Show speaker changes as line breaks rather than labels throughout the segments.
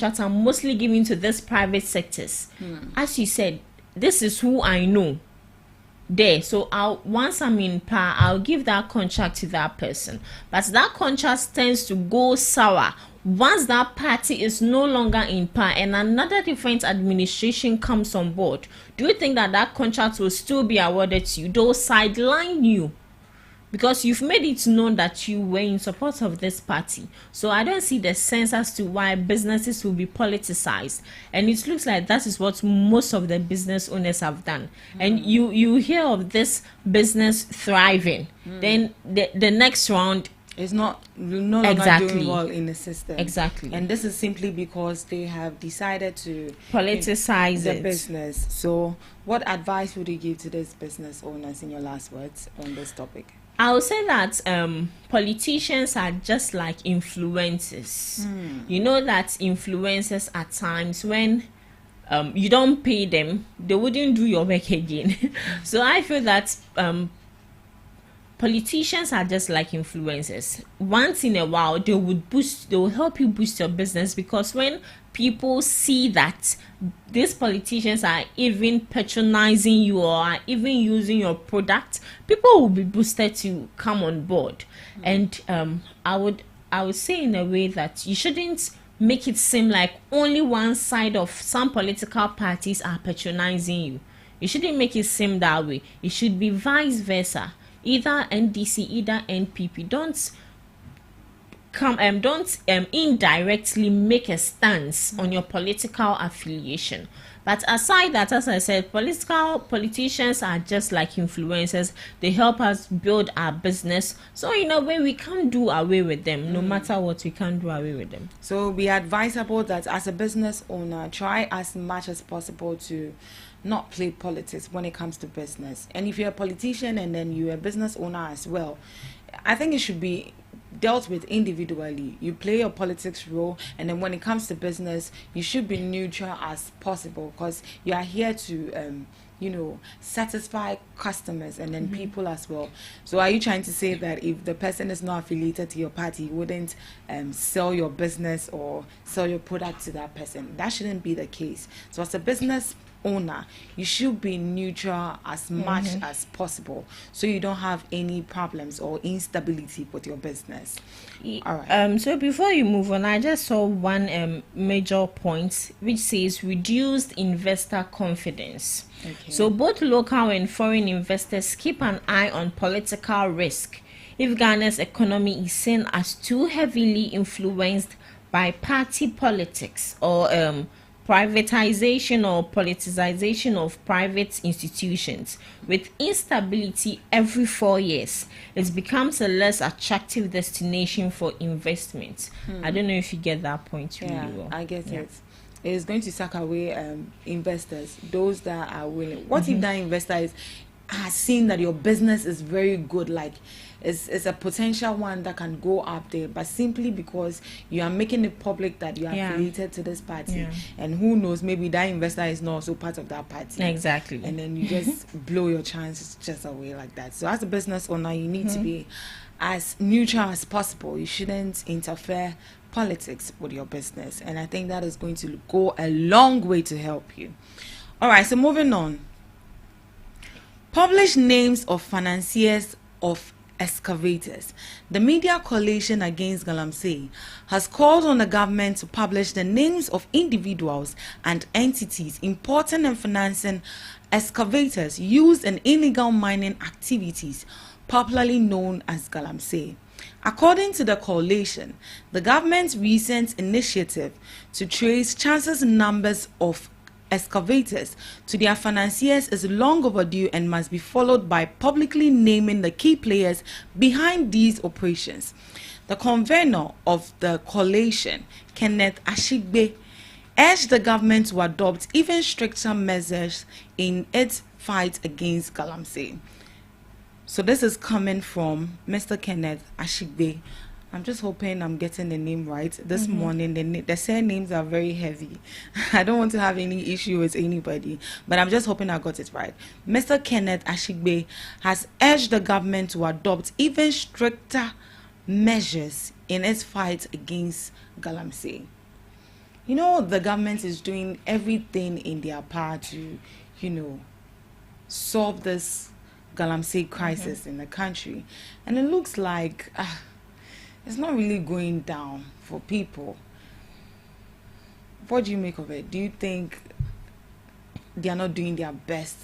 contracts are mostly given to this private sectors. As you said, this is who I know there. So once I'm in power, I'll give that contract to that person. But that contract tends to go sour once that party is no longer in power and another different administration comes on board. Do you think that contract will still be awarded to you? They'll sideline you because you've made it known that you were in support of this party. So I don't see the sense as to why businesses will be politicized. And it looks like that is what most of the business owners have done. And you hear of this business thriving. Then the next round,
it's no longer doing well in the system.
Exactly.
And this is simply because they have decided to
politicize
the business. So what advice would you give to these business owners in your last words on this topic?
I would say that politicians are just like influencers. You know that influencers at times when you don't pay them, they wouldn't do your work again. So I feel that politicians are just like influencers. Once in a while, they will help you boost your business, because when people see that these politicians are even patronizing you or are even using your product, people will be boosted to come on board. And I would say in a way that you shouldn't make it seem like only one side of some political parties are patronizing you. You shouldn't make it seem that way. It should be vice versa. Either NDC, either NPP. Don't indirectly make a stance on your political affiliation. But aside that, as I said, politicians are just like influencers. They help us build our business. So in a way, we can't do away with them. No matter what, we can't do away with them.
So we advisable that as a business owner, try as much as possible to not play politics when it comes to business. And if you're a politician and then you're a business owner as well, I think it should be dealt with individually. You play your politics role, and then when it comes to business, you should be neutral as possible, because you are here to satisfy customers and then people as well. So are you trying to say that if the person is not affiliated to your party, you wouldn't sell your business or sell your product to that person? That shouldn't be the case. So as a business owner, you should be neutral as much as possible, so you don't have any problems or instability with your business. All right.
So before you move on, I just saw one major point which says reduced investor confidence.
Okay.
So both local and foreign investors keep an eye on political risk. If Ghana's economy is seen as too heavily influenced by party politics or privatization or politicization of private institutions with instability every 4 years, it becomes a less attractive destination for investment. I don't know if you get that point really well.
I get it. It is going to suck away investors, those that are willing. What if that investor has seen that your business is very good, like it's a potential one that can go up there, but simply because you are making it public that you are affiliated to this party, and who knows, maybe that investor is not also part of that party.
Exactly.
And then you just blow your chances just away like that. So as a business owner, you need to be as neutral as possible. You shouldn't interfere politics with your business, and I think that is going to go a long way to help you. All right, so moving on. Publish names of financiers of excavators. The Media Coalition Against Galamsey has called on the government to publish the names of individuals and entities importing and financing excavators used in illegal mining activities, popularly known as Galamsey. According to the coalition, the government's recent initiative to trace chances numbers of excavators to their financiers is long overdue and must be followed by publicly naming the key players behind these operations. The convener of the coalition, Kenneth Ashigbe, urged the government to adopt even stricter measures in its fight against Galamsey. So this is coming from Mr. Kenneth Ashigbe. I'm just hoping I'm getting the name right. This morning, the surnames are very heavy. I don't want to have any issue with anybody, but I'm just hoping I got it right. Mr. Kenneth Ashigbe has urged the government to adopt even stricter measures in its fight against Galamsey. you know, the government is doing everything in their power to, you know, solve this Galamsey crisis in the country. And it looks like it's not really going down for people. What do you make of it? Do you think they are not doing their best,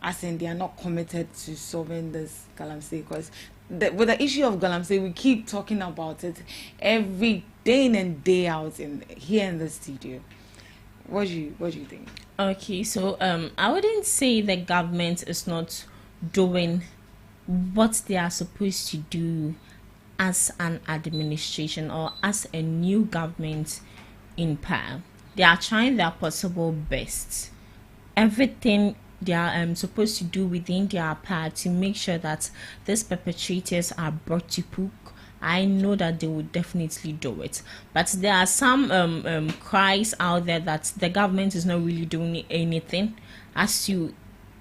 as in they are not committed to solving this Galamsey? Because with the issue of Galamsey, we keep talking about it every day in and day out here in the studio. What do you think?
Okay, so I wouldn't say the government is not doing what they are supposed to do as an administration or as a new government in power. They are trying their possible best. Everything they are supposed to do within their power to make sure that these perpetrators are brought to book. I know that they will definitely do it. But there are some cries out there that the government is not really doing anything as to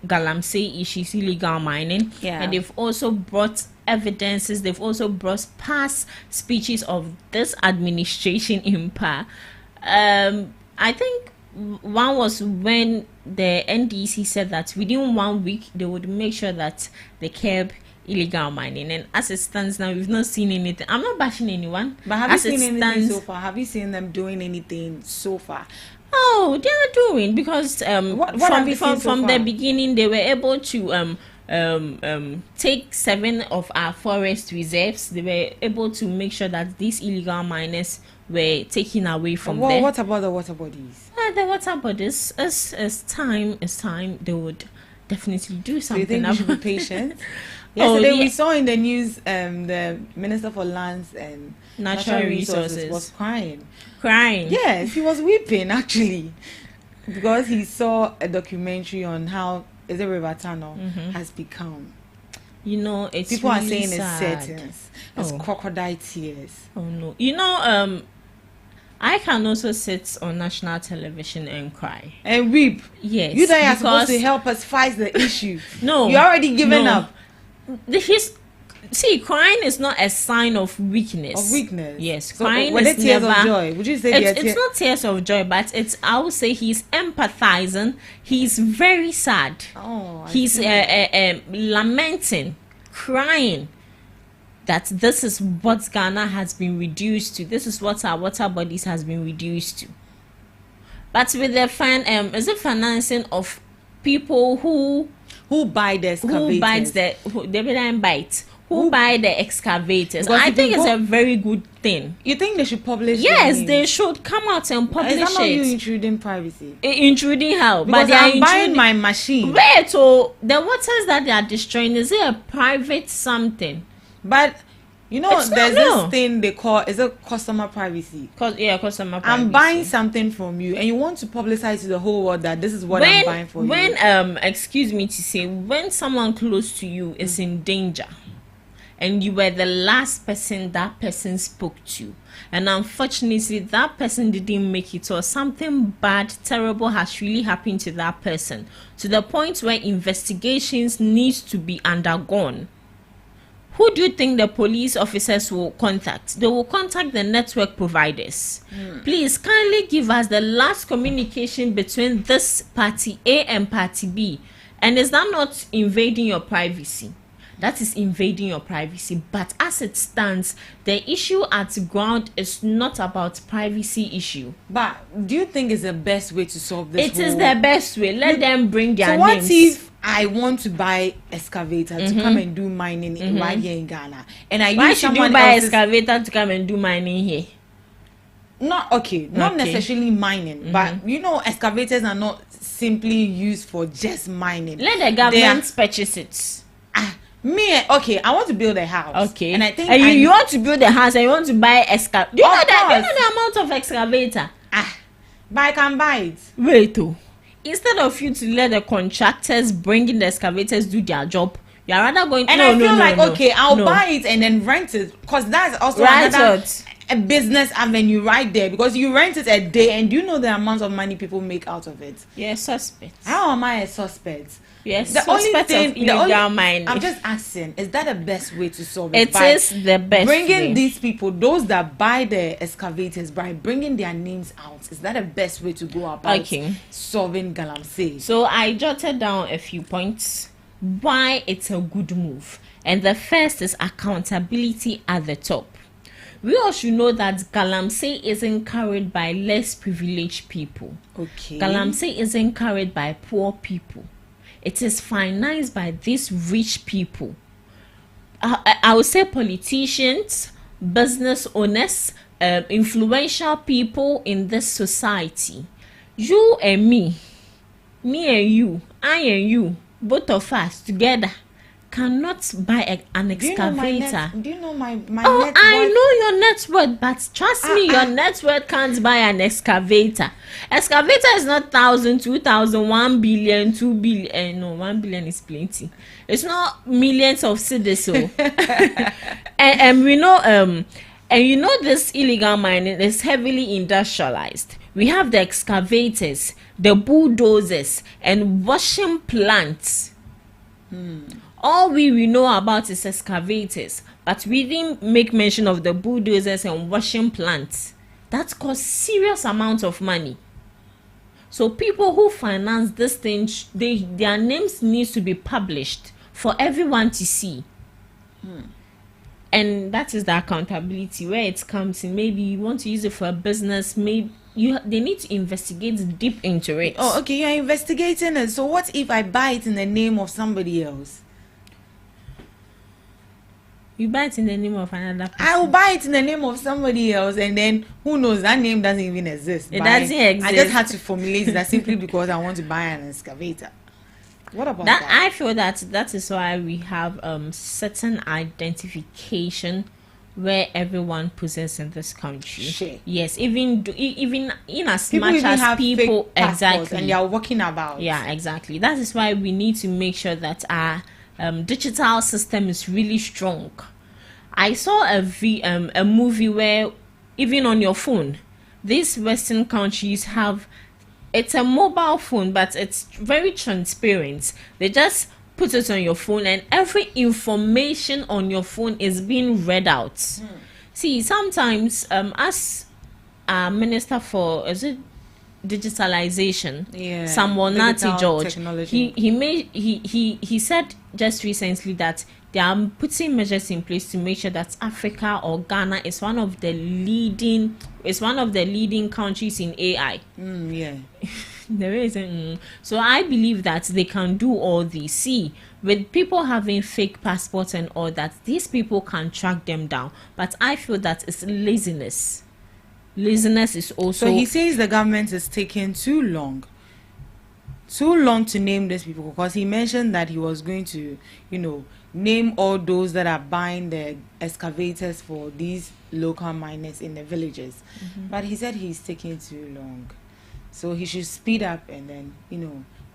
Galamsey issues, illegal mining.
Yeah.
And they've also brought evidences. They've also brought past speeches of this administration in power. I think one was when the NDC said that within 1 week they would make sure that they curb illegal mining, and as it stands now, we've not seen anything. I'm not bashing anyone,
but have you seen anything so far? Have you seen them doing anything so far?
Oh, they are doing, because from the beginning they were able to take 7 of our forest reserves. They were able to make sure that these illegal miners were taken away from there.
What about the water bodies?
The water bodies, as time they would definitely do something.
Do you think we should be patient? Yesterday we saw in the news the Minister for Lands and Natural Resources was crying. Yes, he was weeping actually, because he saw a documentary on how the river tunnel has become.
You know, it's
people
really
are saying
sad.
it's sentence. It's crocodile tears.
Oh no! You know, I can also sit on national television and cry
and weep.
Yes,
you guys are supposed to help us fight the issue.
No,
you're already given up.
See, crying is not a sign of weakness. Yes,
so
crying
were
is
tears
never.
Of joy? Would you say
it's not tears of joy, but it's. I would say he's empathizing. He's very sad.
Oh,
he's lamenting, crying that this is what Ghana has been reduced to. This is what our water bodies has been reduced to. But with the financing of people who buy the excavators, who buy the excavators. I think it's a very good thing.
You think they should publish?
Yes, they should come out and publish it.
Is that not you intruding privacy?
Intruding how?
Because I'm buying my machine.
Wait, so the waters that they are destroying, is it a private something?
But you know, there's this thing they call, is it customer privacy?
Customer privacy.
I'm buying something from you, and you want to publicize to the whole world that this is what I'm buying for you.
Excuse me to say, when someone close to you is in danger, and you were the last person that person spoke to, and unfortunately that person didn't make it, or something bad, terrible has really happened to that person, to the point where investigations needs to be undergone, who do you think the police officers will contact? They will contact the network providers. Please kindly give us the last communication between this party A and party B. And is that not invading your privacy? That is invading your privacy. But as it stands, the issue at ground is not about privacy issue.
But do you think it's the best way to solve this?
It is the best way. Let them bring their names.
So what if I want to buy excavator to come and do mining right here in Ghana, and
why should you buy excavator to come and do mining here?
Not necessarily mining, but you know, excavators are not simply used for just mining.
Let the government purchase it.
I want to build a house.
Okay,
and I think
you want to build a house and you want to buy excavator. Do you know the amount of excavator?
But I can buy it.
Wait, instead of you to let the contractors bring in the excavators do their job, you are rather going.
And I feel like I'll buy it and then rent it, because that's also another a business avenue right there because you rent it a day, and you know the amount of money people make out of it.
Yeah, suspect.
How am I a suspect?
Yes,
the only thing,
of illegal mining.
I'm just asking, is that the best way to solve it?
It is the best
bringing
way.
These people, those that buy the excavators, by bringing their names out. Is that the best way to go about solving galamsey?
So I jotted down a few points why it's a good move, and the first is accountability at the top. We all should know that galamsey isn't carried by less privileged people.
Okay.
Galamsey isn't carried by poor people. It is financed by these rich people. I would say politicians, business owners, influential people in this society. You and me and you, I and you, both of us together cannot buy an excavator.
Do you know my net
worth? I know your net worth, but trust me, your net worth can't buy an excavator. Excavator is not 1,000, 2,000, 1 billion, 2 billion. No, 1 billion is plenty. It's not millions of cedis. So, and we know, and you know, this illegal mining is heavily industrialized. We have the excavators, the bulldozers, and washing plants. All we know about is excavators, but we didn't make mention of the bulldozers and washing plants. That costs serious amounts of money. So people who finance this thing, their names needs to be published for everyone to see. And that is the accountability where it comes in. Maybe you want to use it for a business, maybe they need to investigate deep into it.
Oh, okay, you're investigating it. So what if I buy it in the name of somebody else?
You buy it in the name of another person.
I will buy it in the name of somebody else, and then who knows, that name doesn't even exist.
It doesn't exist.
I just had to formulate that simply because I want to buy an excavator. What about that?
I feel that is why we have certain identification where everyone possesses in this country.
Sure.
Yes, even in as
people
much
even
as
have
people
fake passports
exactly,
and they are walking about.
Yeah, exactly. That is why we need to make sure that our digital system is really strong. I saw a movie where even on your phone, these Western countries have, it's a mobile phone, but it's very transparent. They just put it on your phone, and every information on your phone is being read out. See, sometimes as a minister for digitalization, someone George, he said just recently that they are putting measures in place to make sure that Africa or Ghana is one of the leading countries in AI. There isn't. So I believe that they can do all these. See, with people having fake passports and all that, these people can track them down. But I feel that it's laziness. Laziness is also.
So he says the government is taking too long to name these people, because he mentioned that he was going to, name all those that are buying the excavators for these local miners in the villages. But he said he's taking too long. So he should speed up and then,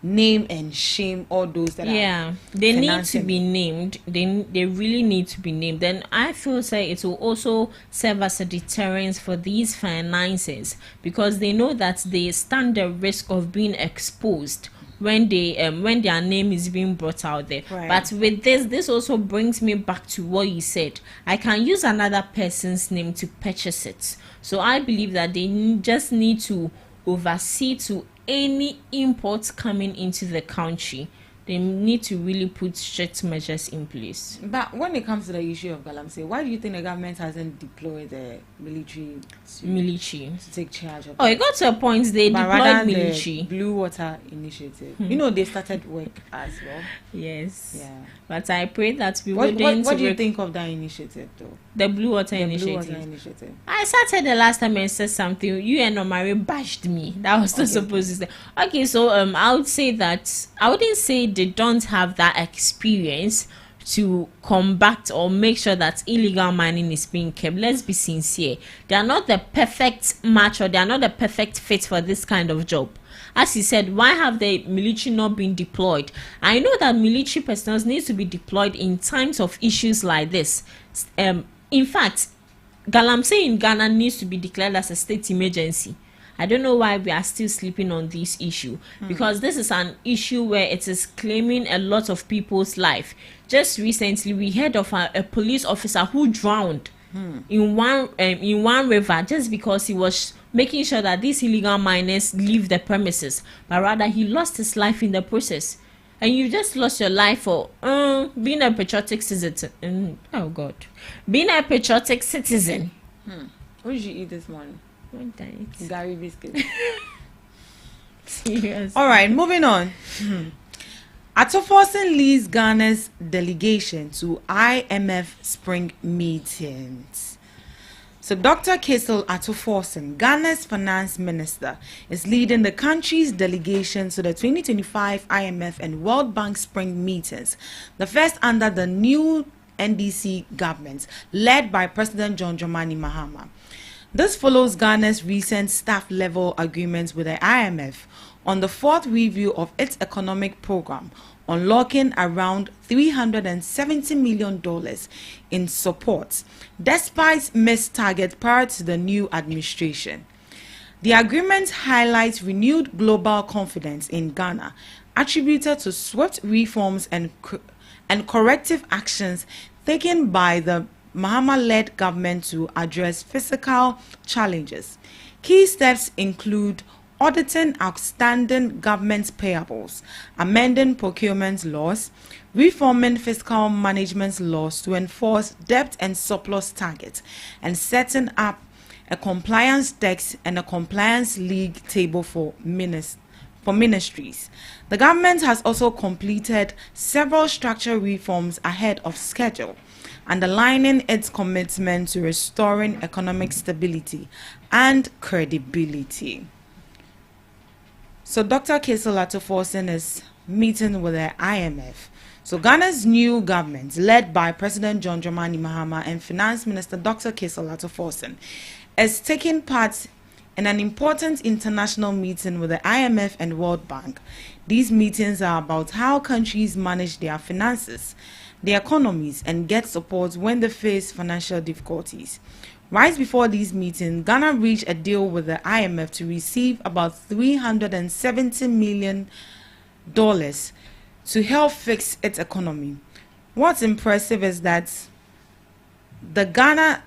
name and shame all those that are
they need to be named. They really need to be named. Then I feel it will also serve as a deterrence for these financiers, because they know that they stand the risk of being exposed when their name is being brought out there.
Right.
But with this also brings me back to what you said. I can use another person's name to purchase it. So I believe that they just need to oversee to any imports coming into the country. They need to really put strict measures in place.
But when it comes to the issue of galamsey, why do you think the government hasn't deployed the military to take charge of
it got to a point they deployed military.
The Blue Water Initiative. They started work as well.
Yes.
Yeah.
But I pray that we
What do you think of that initiative, though?
The Blue Water Initiative. I started the last time and said something. You and Omari bashed me. That was not supposed to say. Okay, so I would say that I wouldn't say they don't have that experience to combat or make sure that illegal mining is being kept. Let's be sincere. They are not the perfect match, or they are not the perfect fit for this kind of job. As he said, why have the military not been deployed? I know that military personnel need to be deployed in times of issues like this. In fact, Galamsey in Ghana needs to be declared as a state emergency. I don't know why we are still sleeping on this issue, because this is an issue where it is claiming a lot of people's life. Just recently, we heard of a police officer who drowned in one river just because he was making sure that these illegal miners leave the premises, but rather he lost his life in the process. And you just lost your life for being a patriotic citizen. Oh God, being a patriotic citizen.
What did you eat this morning? Gary biscuit.
Serious.
All right, moving on. Atoforsen leads Ghana's delegation to IMF spring meetings. So Dr. Kessel Atoforsen, Ghana's finance minister, is leading the country's delegation to the 2025 IMF and World Bank spring meetings, the first under the new NDC government led by President John Dramani Mahama. This follows Ghana's recent staff-level agreement with the IMF on the fourth review of its economic program, unlocking around $370 million in support, despite missed targets prior to the new administration. The agreement highlights renewed global confidence in Ghana, attributed to swift reforms and corrective actions taken by the Mahama-led government to address fiscal challenges. Key steps include auditing outstanding government payables, amending procurement laws, reforming fiscal management laws to enforce debt and surplus targets, and setting up a compliance desk and a compliance league table for ministries. The government has also completed several structural reforms ahead of schedule, underlining its commitment to restoring economic stability and credibility. So Dr. Kessel Atoforsen is meeting with the IMF. So Ghana's new government, led by President John Dramani Mahama and Finance Minister Dr. Kessel Atoforsen, is taking part in an important international meeting with the IMF and World Bank. These meetings are about how countries manage their finances, their economies, and get support when they face financial difficulties. Right before these meetings, Ghana reached a deal with the IMF to receive about $370 million to help fix its economy. What's impressive is that Ghana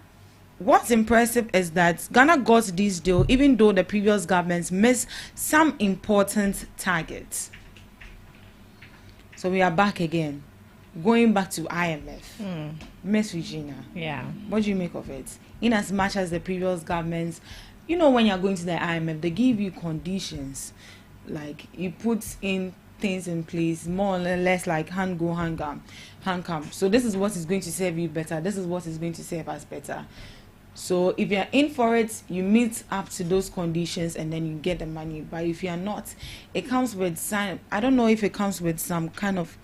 got this deal even though the previous governments missed some important targets. So we are back again. Going back to IMF, Miss Regina.
Yeah.
What do you make of it? In as much as the previous governments, you know, when you're going to the IMF, they give you conditions, like you put in things in place, more or less like hand go, hand come. So this is what is going to serve you better. This is what is going to serve us better. So if you're in for it, you meet up to those conditions and then you get the money. But if you're not, it comes with some, I don't know if it comes with some kind of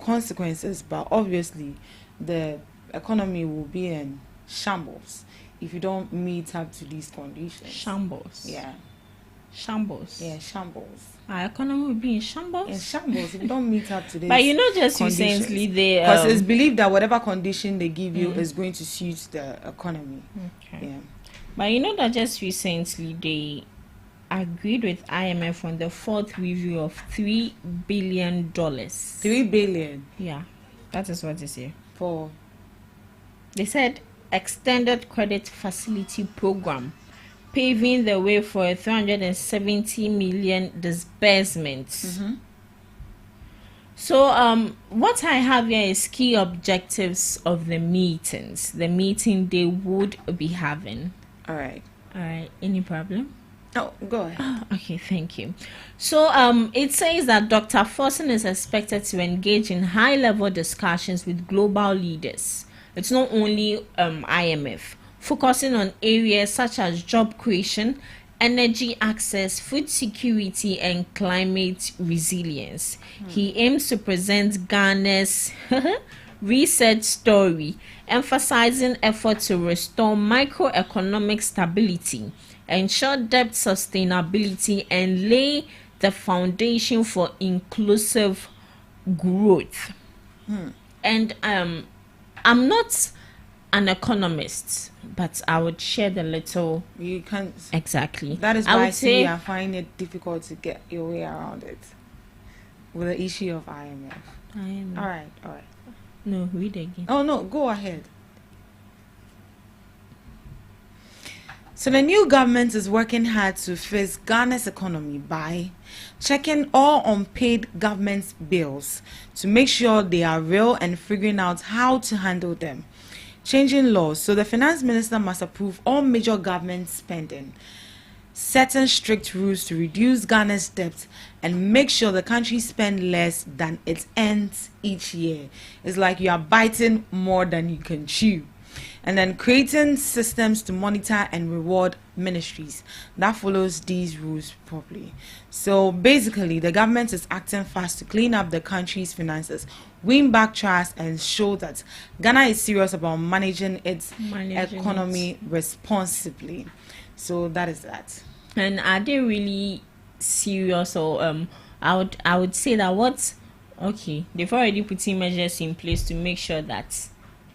consequences, but obviously the economy will be in shambles if you don't meet up to these conditions.
Shambles.
Yeah.
Shambles.
Yeah, shambles.
Our economy will be in shambles.
In shambles if you don't meet up to this.
But you know, just
conditions.
recently they
because it's believed that whatever condition they give you is going to suit the economy.
Okay.
Yeah.
But you know that just recently they agreed with IMF on the fourth review of $3 billion.
$3 billion.
Yeah, that is what they say.
For
they said extended credit facility program, paving the way for a 370 million disbursements. So what I have here is key objectives of the meetings, the meeting they would be having.
All right.
Any problem?
Oh, go ahead.
Oh, okay, thank you. So it says that Dr. Forsen is expected to engage in high-level discussions with global leaders. It's not only IMF, focusing on areas such as job creation, energy access, food security, and climate resilience. He aims to present Ghana's research story, emphasizing efforts to restore microeconomic stability, ensure debt sustainability, and lay the foundation for inclusive growth. And I'm not an economist, but I would share the little.
You can't.
Exactly.
That is
I
why
would say
I find it difficult to get your way around it with the issue of IMF. All right.
No, read again.
Oh no, go ahead. So the new government is working hard to fix Ghana's economy by checking all unpaid government bills to make sure they are real and figuring out how to handle them. Changing laws. So the finance minister must approve all major government spending, setting strict rules to reduce Ghana's debt and make sure the country spends less than it earns each year. It's like you are biting more than you can chew. And then creating systems to monitor and reward ministries that follows these rules properly. So basically, the government is acting fast to clean up the country's finances, win back trust, and show that Ghana is serious about managing its economy responsibly. So that is that.
And are they really serious? Or I would say that they've already put in measures in place to make sure that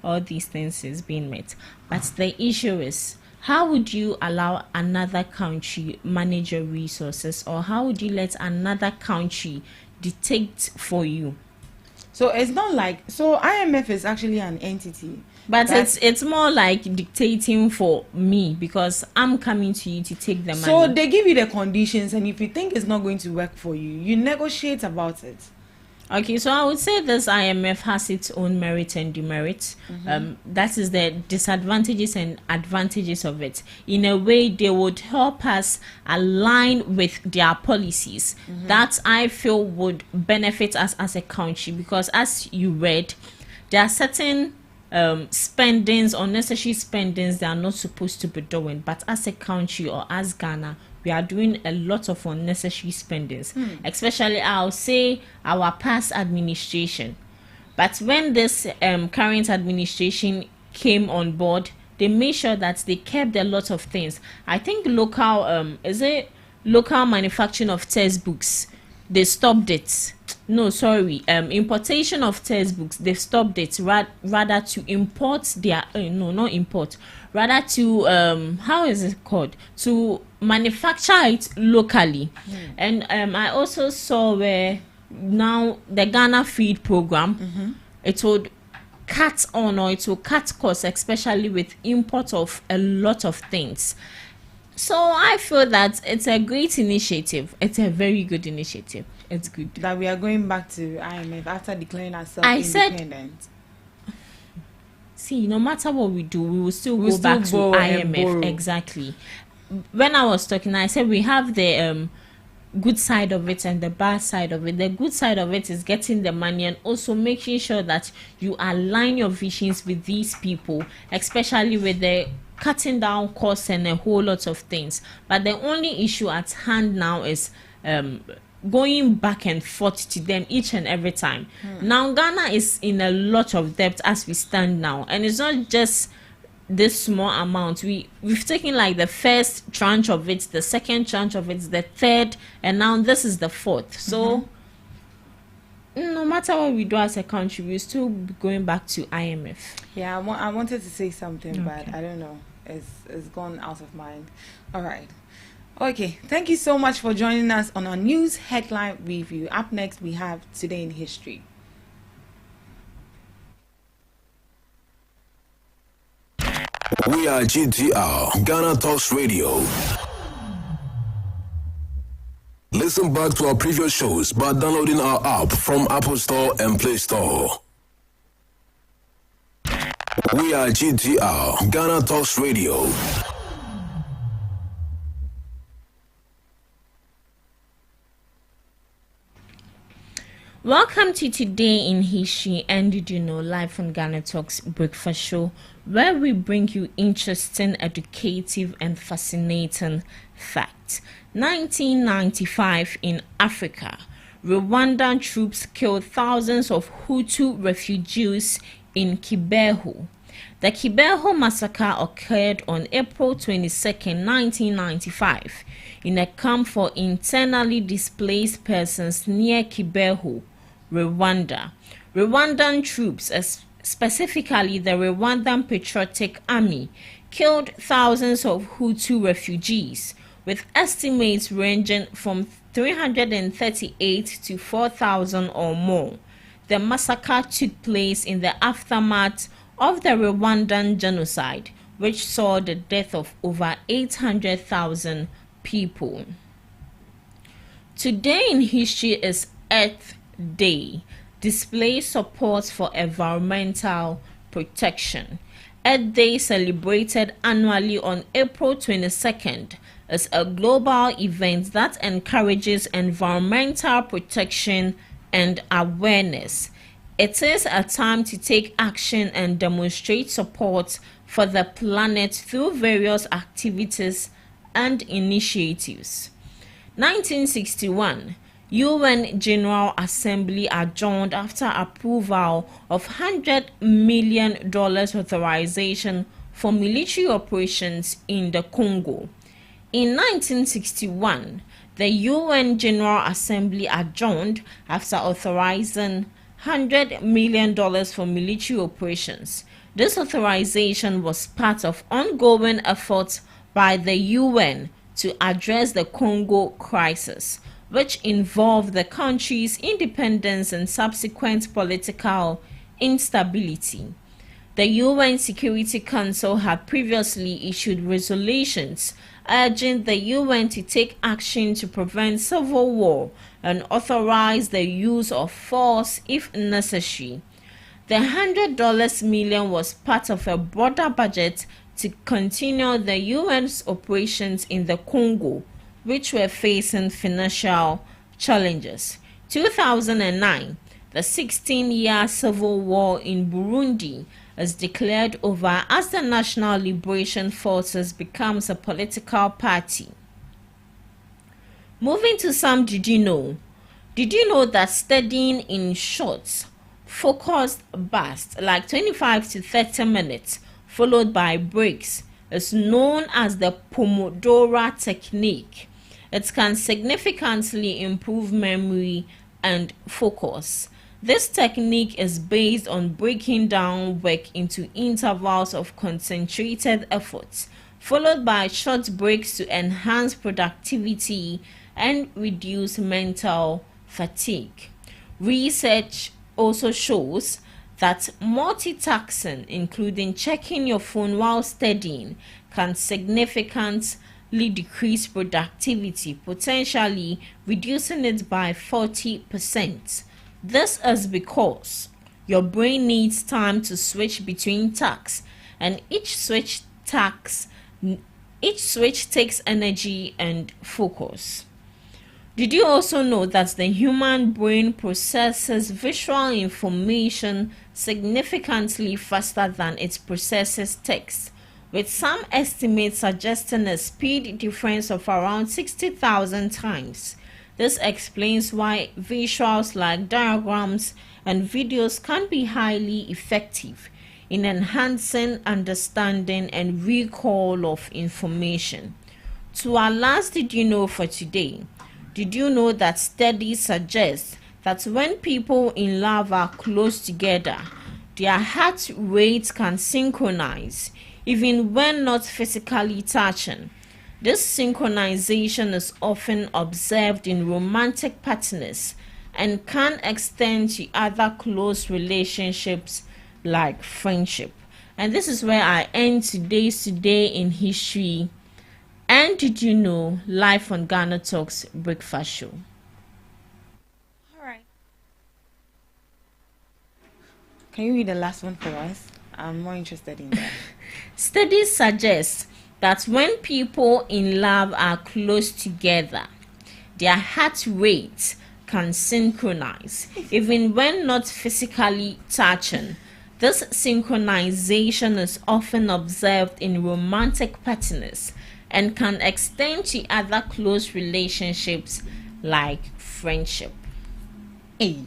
all these things is being met. But the issue is, how would you allow another country manage your resources, or how would you let another country dictate for you?
So it's not like, so IMF is actually an entity.
But it's more like dictating for me, because I'm coming to you to take the money.
So they give you the conditions, and if you think it's not going to work for you, you negotiate about it.
Okay, so I would say this IMF has its own merit and demerits. That is the disadvantages and advantages of it. In a way, they would help us align with their policies that I feel would benefit us as a country, because as you read, there are certain spendings, unnecessary spendings they are not supposed to be doing. But as a country, or as Ghana, we are doing a lot of unnecessary spendings, especially I'll say our past administration. But when this current administration came on board, they made sure that they kept a lot of things. I think local manufacturing of textbooks, they stopped it. No, sorry, importation of textbooks, they stopped it rather to import their rather to how is it called, to manufacture it locally. And I also saw where now the Ghana Feed Program, it would cut costs, especially with import of a lot of things. So I feel that it's a great initiative. It's a very good initiative. It's good
that we are going back to IMF after declaring ourselves independent.
See, no matter what we do, we will still go back to IMF. Exactly. When I was talking, I said we have the good side of it and the bad side of it. The good side of it is getting the money and also making sure that you align your visions with these people, especially with the cutting down costs and a whole lot of things. But the only issue at hand now is going back and forth to them each and every time. Now Ghana is in a lot of debt as we stand now, and it's not just this small amount. We've taken like the first tranche of it, the second tranche of it, the third, and now this is the fourth. So no matter what we do as a country, we're still going back to IMF.
Yeah, I wanted to say something, but I don't know. It's gone out of mind. All right. Okay, thank you so much for joining us on our news headline review. Up next, we have Today in History.
We are GTR, Ghana Talks Radio. Listen back to our previous shows by downloading our app from Apple Store and Play Store. We are GTR, Ghana Talks Radio.
Welcome to Today in History, and did you know, live from GhanaTalks breakfast show, where we bring you interesting, educative, and fascinating facts. 1995 in Africa, Rwandan troops killed thousands of Hutu refugees in Kibeho. The Kibeho massacre occurred on April 22, 1995, in a camp for internally displaced persons near Kibeho, Rwanda. Rwandan troops specifically the Rwandan Patriotic Army, killed thousands of Hutu refugees, with estimates ranging from 338 to 4,000 or more. The massacre took place in the aftermath of the Rwandan genocide, which saw the death of over 800,000 people. Today in history is Earth Day. Display support for environmental protection. Earth Day, celebrated annually on April 22nd, is a global event that encourages environmental protection and awareness. It is a time to take action and demonstrate support for the planet through various activities and initiatives. 1961, UN General Assembly adjourned after approval of $100 million authorization for military operations in the Congo. In 1961, the UN General Assembly adjourned after authorizing $100 million for military operations. This authorization was part of ongoing efforts by the UN to address the Congo crisis, which involved the country's independence and subsequent political instability. The UN Security Council had previously issued resolutions urging the UN to take action to prevent civil war and authorize the use of force if necessary. The $100 million was part of a broader budget to continue the UN's operations in the Congo, which were facing financial challenges. 2009, the 16-year civil war in Burundi is declared over as the National Liberation Forces becomes a political party. Moving to some Did you know? Did you know that studying in short, focused bursts like 25 to 30 minutes followed by breaks is known as the Pomodoro technique? It can significantly improve memory and focus. This technique is based on breaking down work into intervals of concentrated efforts, followed by short breaks to enhance productivity and reduce mental fatigue. Research also shows that multitasking, including checking your phone while studying, can significantly decrease productivity, potentially reducing it by 40%. This is because your brain needs time to switch between tasks, and each switch takes energy and focus. Did you also know that the human brain processes visual information significantly faster than it processes text, with some estimates suggesting a speed difference of around 60,000 times? This explains why visuals like diagrams and videos can be highly effective in enhancing understanding and recall of information. To our last Did you know for today, did you know that studies suggest that when people in love are close together, their heart rates can synchronize even when not physically touching? This synchronization is often observed in romantic partners and can extend to other close relationships like friendship. And this is where I end today's Today in History. And Did you know, live on GhanaTalks Breakfast Show.
All right. Can you read the last one for us? I'm more interested in that.
Studies suggest that when people in love are close together, their heart rates can synchronize, even when not physically touching. This synchronization is often observed in romantic partners and can extend to other close relationships like friendship.
Hey,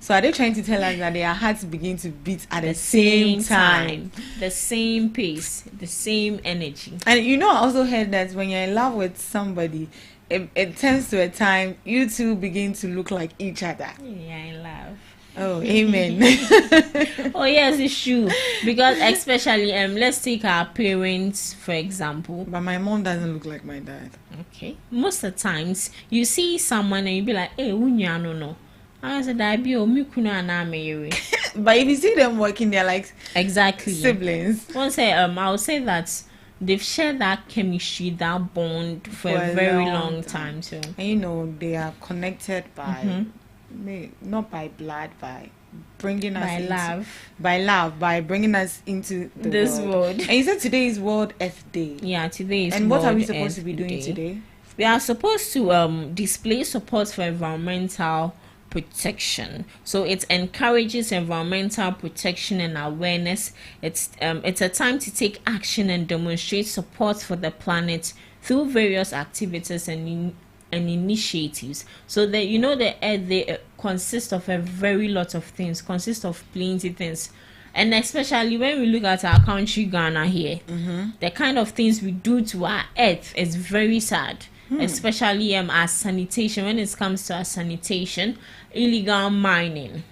so are they trying to tell us that their hearts begin to beat at the same time?
The same pace, the same energy.
And you know, I also heard that when you're in love with somebody, it tends to a time you two begin to look like each other.
Yeah, in love.
Oh, amen.
Oh yes, it's true. Because especially let's take our parents for example.
But my mom doesn't look like my dad.
Okay. Most of the times you see someone and you be like, hey, unya no. I said I be omikuna na me.
But if you see them working, they're like
exactly
siblings.
One say I'll say that they've shared that chemistry, that bond for a very long time too.
And you know, they are connected by not by blood, by bringing us by love, by bringing us into
this world.
And you said today is World Earth Day.
Yeah, today is.
And
World
what are we supposed
Earth
to be doing
Day.
today?
We are supposed to display support for environmental protection. So it encourages environmental protection and awareness. It's a time to take action and demonstrate support for the planet through various activities and initiatives. So that you know the earth they consist of a very lot of things, consist of plenty things. And especially when we look at our country Ghana here, the kind of things we do to our earth is very sad. Especially as sanitation. When it comes to our sanitation, illegal mining,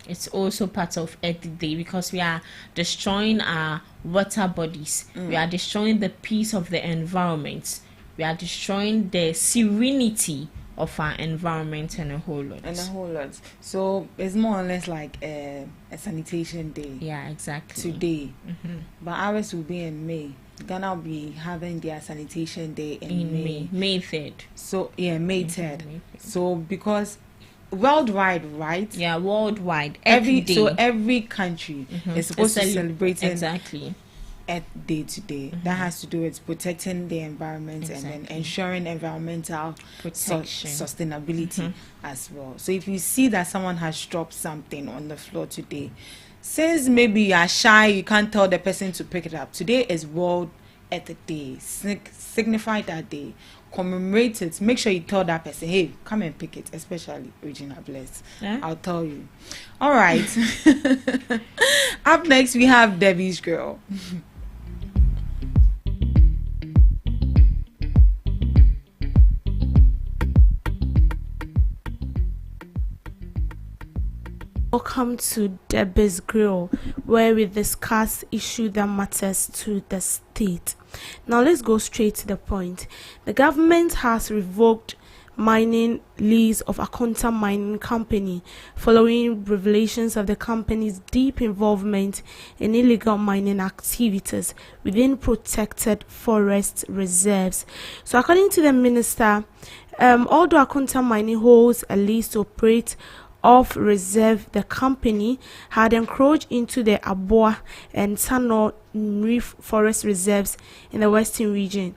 it's also part of Earth Day because we are destroying our water bodies. We are destroying the peace of the environment. We are destroying the serenity of our environment and a whole lot.
So it's more or less like a sanitation day.
Yeah, exactly.
Today. But ours will be in May. Ghana will be having their sanitation day in
May 3rd.
So yeah, May 3rd. So because worldwide, right?
Yeah, worldwide.
Every country is supposed to celebrate
exactly
Earth Day today. That has to do with protecting the environment and then ensuring environmental protection, sustainability as well. So if you see that someone has dropped something on the floor today, since maybe you are shy, you can't tell the person to pick it up. Today is World Earth Day. Signify that day. Commemorate it. Make sure you tell that person, hey, come and pick it, especially Regina Bless. Yeah? I'll tell you. All right. Up next, we have Debbie's Girl.
Welcome to Debbie's Grill, where we discuss issues that matters to the state. Now let's go straight to the point. The government has revoked mining lease of Akonta Mining Company following revelations of the company's deep involvement in illegal mining activities within protected forest reserves. So according to the minister, although Akonta Mining holds a lease to operate off reserve, the company had encroached into the Aboa and Sano Reef forest reserves in the western region.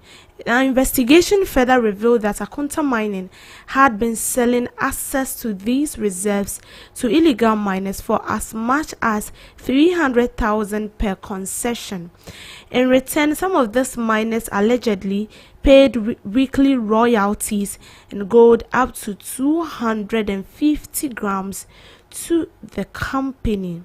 An investigation further revealed that Akonta Mining had been selling access to these reserves to illegal miners for as much as 300,000 per concession. In return, some of these miners allegedly paid weekly royalties in gold up to 250 grams to the company.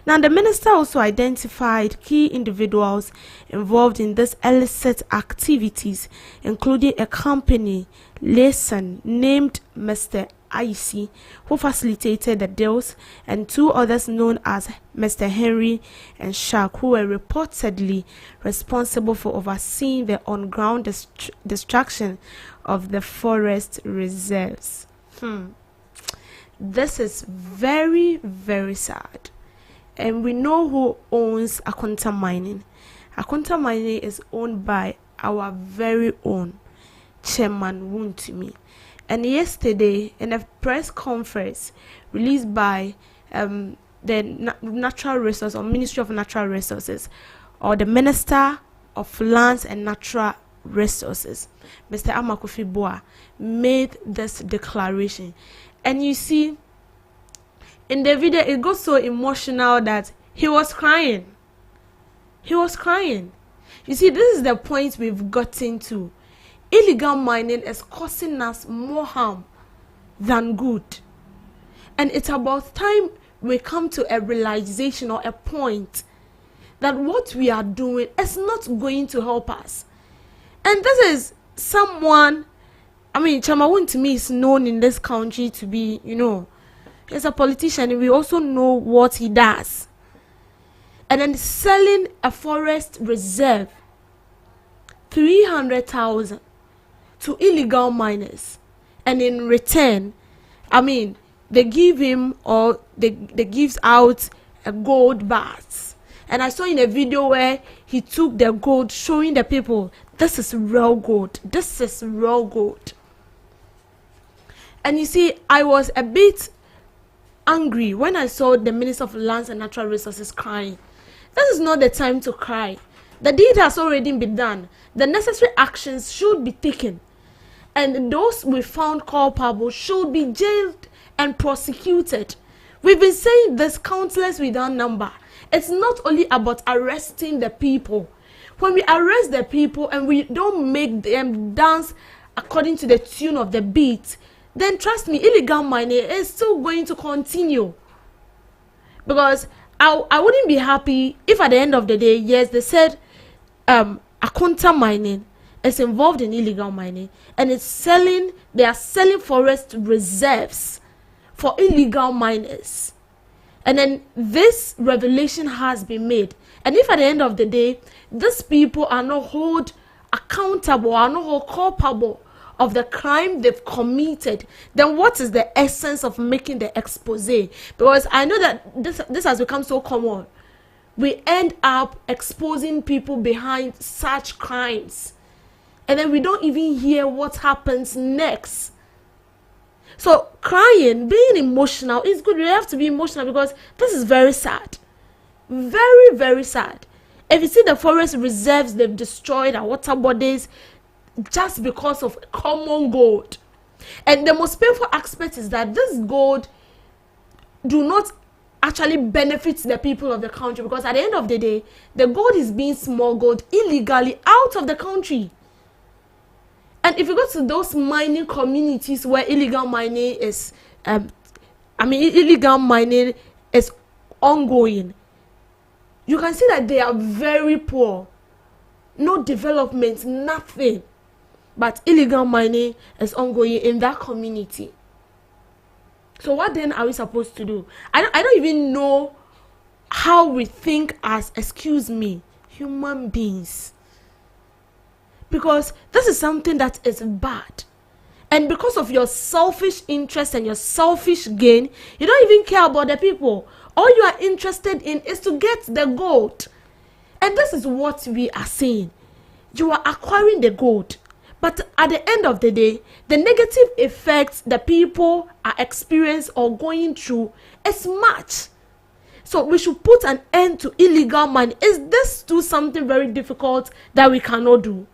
Now, the minister also identified key individuals involved in these illicit activities, including a company liaison named Mr. Icy, who facilitated the deals, and two others known as Mr. Henry and Shark, who were reportedly responsible for overseeing the on-ground destruction of the forest reserves. This is very, very sad. And we know who owns Akonta Mining. Akonta Mining is owned by our very own Chairman Wuntumi. And yesterday, in a press conference released by the Natural Resources or Ministry of Natural Resources, or the Minister of Lands and Natural Resources, Mr. Amakofi Boa, made this declaration. And you see, in the video, it got so emotional that he was crying. He was crying. You see, this is the point we've gotten to. Illegal mining is causing us more harm than good. And it's about time we come to a realization or a point that what we are doing is not going to help us. And this is someone, Chama Wuntumi is known in this country to be, He's a politician, and we also know what he does. And then selling a forest reserve 300,000 to illegal miners, and in return, they give him, or they gives out a gold bars. And I saw in a video where he took the gold, showing the people, this is real gold, this is real gold. And you see, I was a bit angry when I saw the Minister of Lands and Natural Resources crying. This is not the time to cry. The deed has already been done. The necessary actions should be taken, and those we found culpable should be jailed and prosecuted. We've been saying this countless without number. It's not only about arresting the people. When we arrest the people and we don't make them dance according to the tune of the beat, then trust me, illegal mining is still going to continue. Because I wouldn't be happy if at the end of the day, yes, they said Akonta mining is involved in illegal mining, and they are selling forest reserves for illegal miners. And then this revelation has been made. And if at the end of the day, these people are not held accountable, are not held culpable of the crime they've committed, then what is the essence of making the expose? Because I know that this has become so common. We end up exposing people behind such crimes, and then we don't even hear what happens next. So crying, being emotional is good. We have to be emotional because this is very sad. Very, very sad. If you see the forest reserves they've destroyed, our water bodies, just because of common gold. And the most painful aspect is that this gold do not actually benefit the people of the country, because at the end of the day, the gold is being smuggled illegally out of the country. And if you go to those mining communities where illegal mining is ongoing, you can see that they are very poor. No development, nothing. But illegal mining is ongoing in that community. So what then are we supposed to do? I don't even know how we think as, human beings. Because this is something that is bad. And because of your selfish interest and your selfish gain, you don't even care about the people. All you are interested in is to get the gold. And this is what we are saying. You are acquiring the gold. But at the end of the day, the negative effects the people are experiencing or going through is much. So we should put an end to illegal mining. Is this too something very difficult that we cannot do?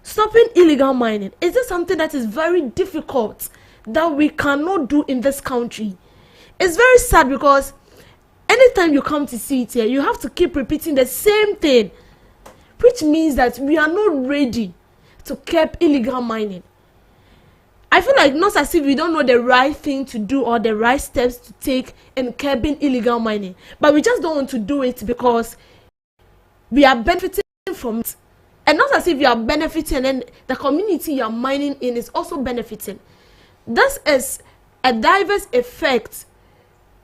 Stopping illegal mining, is this something that is very difficult that we cannot do in this country? It's very sad because anytime you come to see it here, you have to keep repeating the same thing, which means that we are not ready to curb illegal mining. I feel like not as if we don't know the right thing to do or the right steps to take in curbing illegal mining, but we just don't want to do it because we are benefiting from it. And not as if you are benefiting and the community you are mining in is also benefiting. This is a diverse effect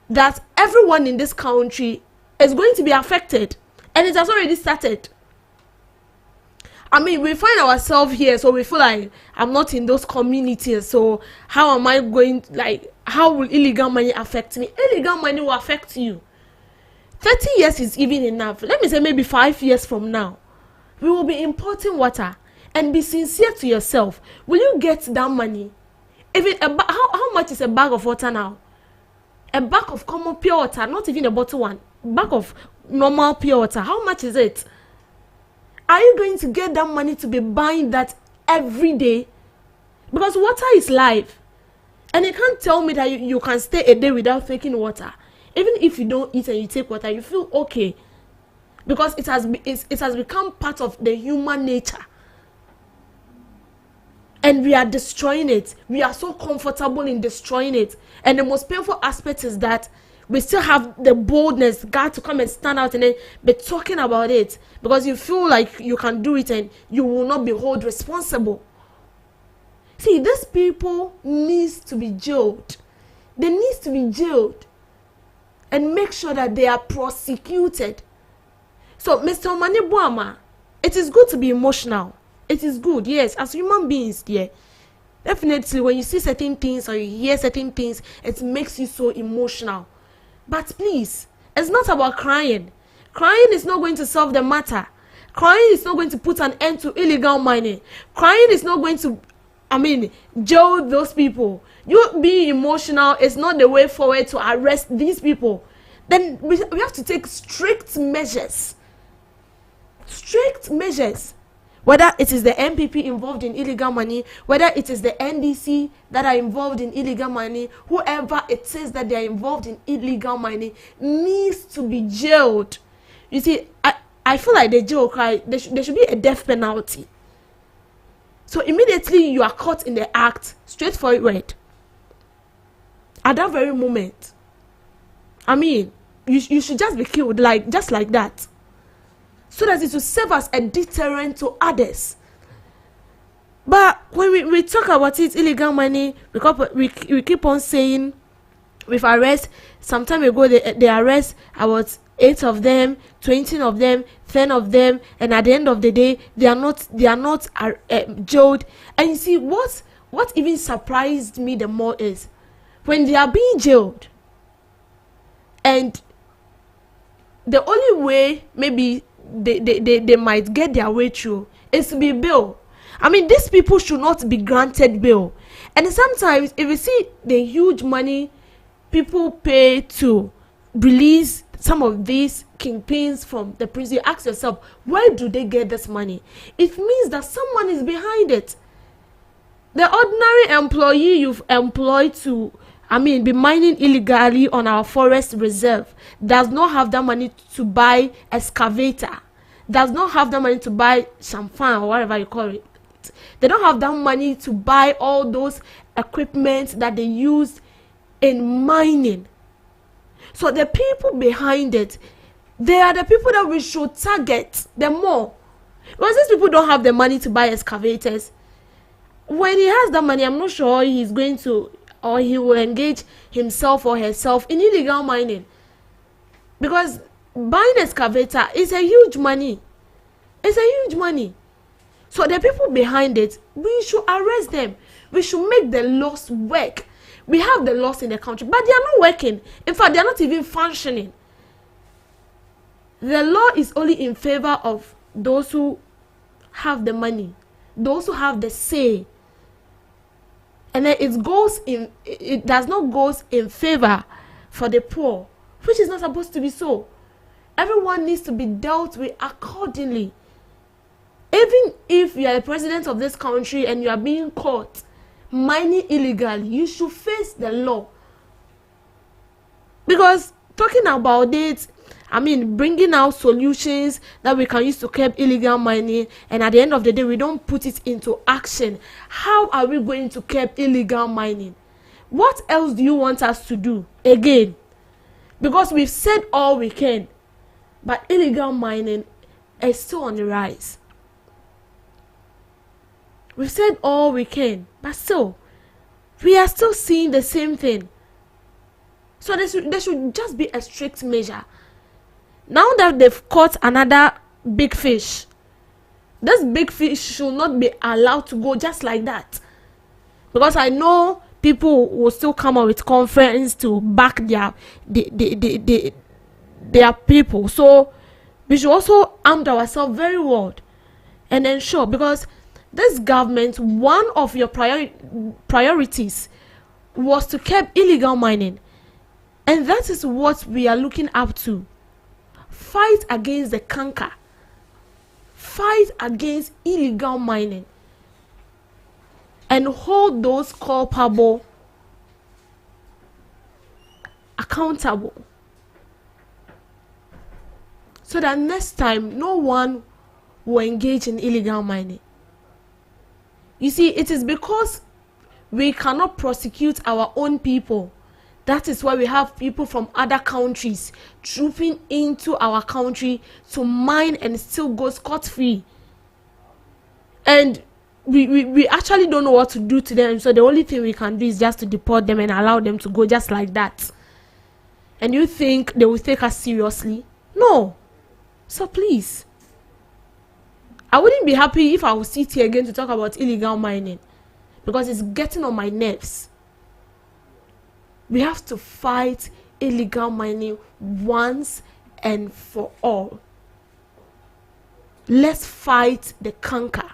that everyone in this country is going to be affected, and it has already started. We find ourselves here, so we feel like I'm not in those communities, so how am I going, how will illegal money affect me? Illegal money will affect you. 30 years is even enough. Let me say maybe 5 years from now, we will be importing water, and be sincere to yourself. Will you get that money? How much is a bag of water now? A bag of common pure water, not even a bottle one. Bag of normal pure water. How much is it? Are you going to get that money to be buying that every day? Because water is life. And you can't tell me that you can stay a day without taking water. Even if you don't eat and you take water, you feel okay. Because it has become part of the human nature. And we are destroying it. We are so comfortable in destroying it. And the most painful aspect is that we still have the boldness, God, to come and stand out and then be talking about it. Because you feel like you can do it and you will not be held responsible. See, these people needs to be jailed. They need to be jailed and make sure that they are prosecuted. So, Mr. Omane Boama, it is good to be emotional. It is good, yes, as human beings, yeah. Definitely, when you see certain things or you hear certain things, it makes you so emotional. But please, it's not about crying. Crying is not going to solve the matter. Crying is not going to put an end to illegal mining. Crying is not going to, jail those people. You being emotional is not the way forward to arrest these people. Then we have to take strict measures. Strict measures. Whether it is the MPP involved in illegal money, whether it is the NDC that are involved in illegal money, whoever it is that they are involved in illegal money needs to be jailed. You see, I feel like the jail cry, there should be a death penalty. So immediately you are caught in the act, straightforward. At that very moment, you should just be killed, just like that. So that it will serve as a deterrent to others. But when we talk about it, illegal money, we keep on saying, with arrest, some time ago they arrest about 8 of them, 20 of them, 10 of them, and at the end of the day, they are not jailed. And you see, what even surprised me the more is when they are being jailed, and the only way maybe they might get their way through is to be bail. These people should not be granted bail. And sometimes, if you see the huge money people pay to release some of these kingpins from the prison, you ask yourself, where do they get this money? It means that someone is behind it. The ordinary employee you've employed to be mining illegally on our forest reserve does not have that money to buy excavator, does not have that money to buy champagne or whatever you call it. They don't have that money to buy all those equipment that they use in mining. So the people behind it, they are the people that we should target the more. Because these people don't have the money to buy excavators. When he has that money, I'm not sure he's going to, or he will engage himself or herself in illegal mining. Because buying an excavator is a huge money. It's a huge money. So the people behind it, we should arrest them. We should make the laws work. We have the laws in the country, but they are not working. In fact, they are not even functioning. The law is only in favor of those who have the money, those who have the say. And then it does not go in favor for the poor, which is not supposed to be so. Everyone needs to be dealt with accordingly. Even if you are the president of this country and you are being caught mining illegally, you should face the law. Because talking about it, bringing out solutions that we can use to curb illegal mining, and at the end of the day, we don't put it into action. How are we going to curb illegal mining? What else do you want us to do? Again, because we've said all we can, but illegal mining is still on the rise. We've said all we can, but still, we are still seeing the same thing. So there should just be a strict measure. Now that they've caught another big fish, this big fish should not be allowed to go just like that. Because I know people will still come up with conference to back their people. So we should also arm ourselves very well and ensure, because this government, one of your priorities was to curb illegal mining. And that is what we are looking up to. Fight against the canker. Fight against illegal mining. And hold those culpable accountable. So that next time, no one will engage in illegal mining. You see, it is because we cannot prosecute our own people. That is why we have people from other countries trooping into our country to mine and still go scot-free. And we actually don't know what to do to them, so the only thing we can do is just to deport them and allow them to go just like that. And you think they will take us seriously? No. So please, I wouldn't be happy if I would sit here again to talk about illegal mining, because it's getting on my nerves. We have to fight illegal mining once and for all. Let's fight the canker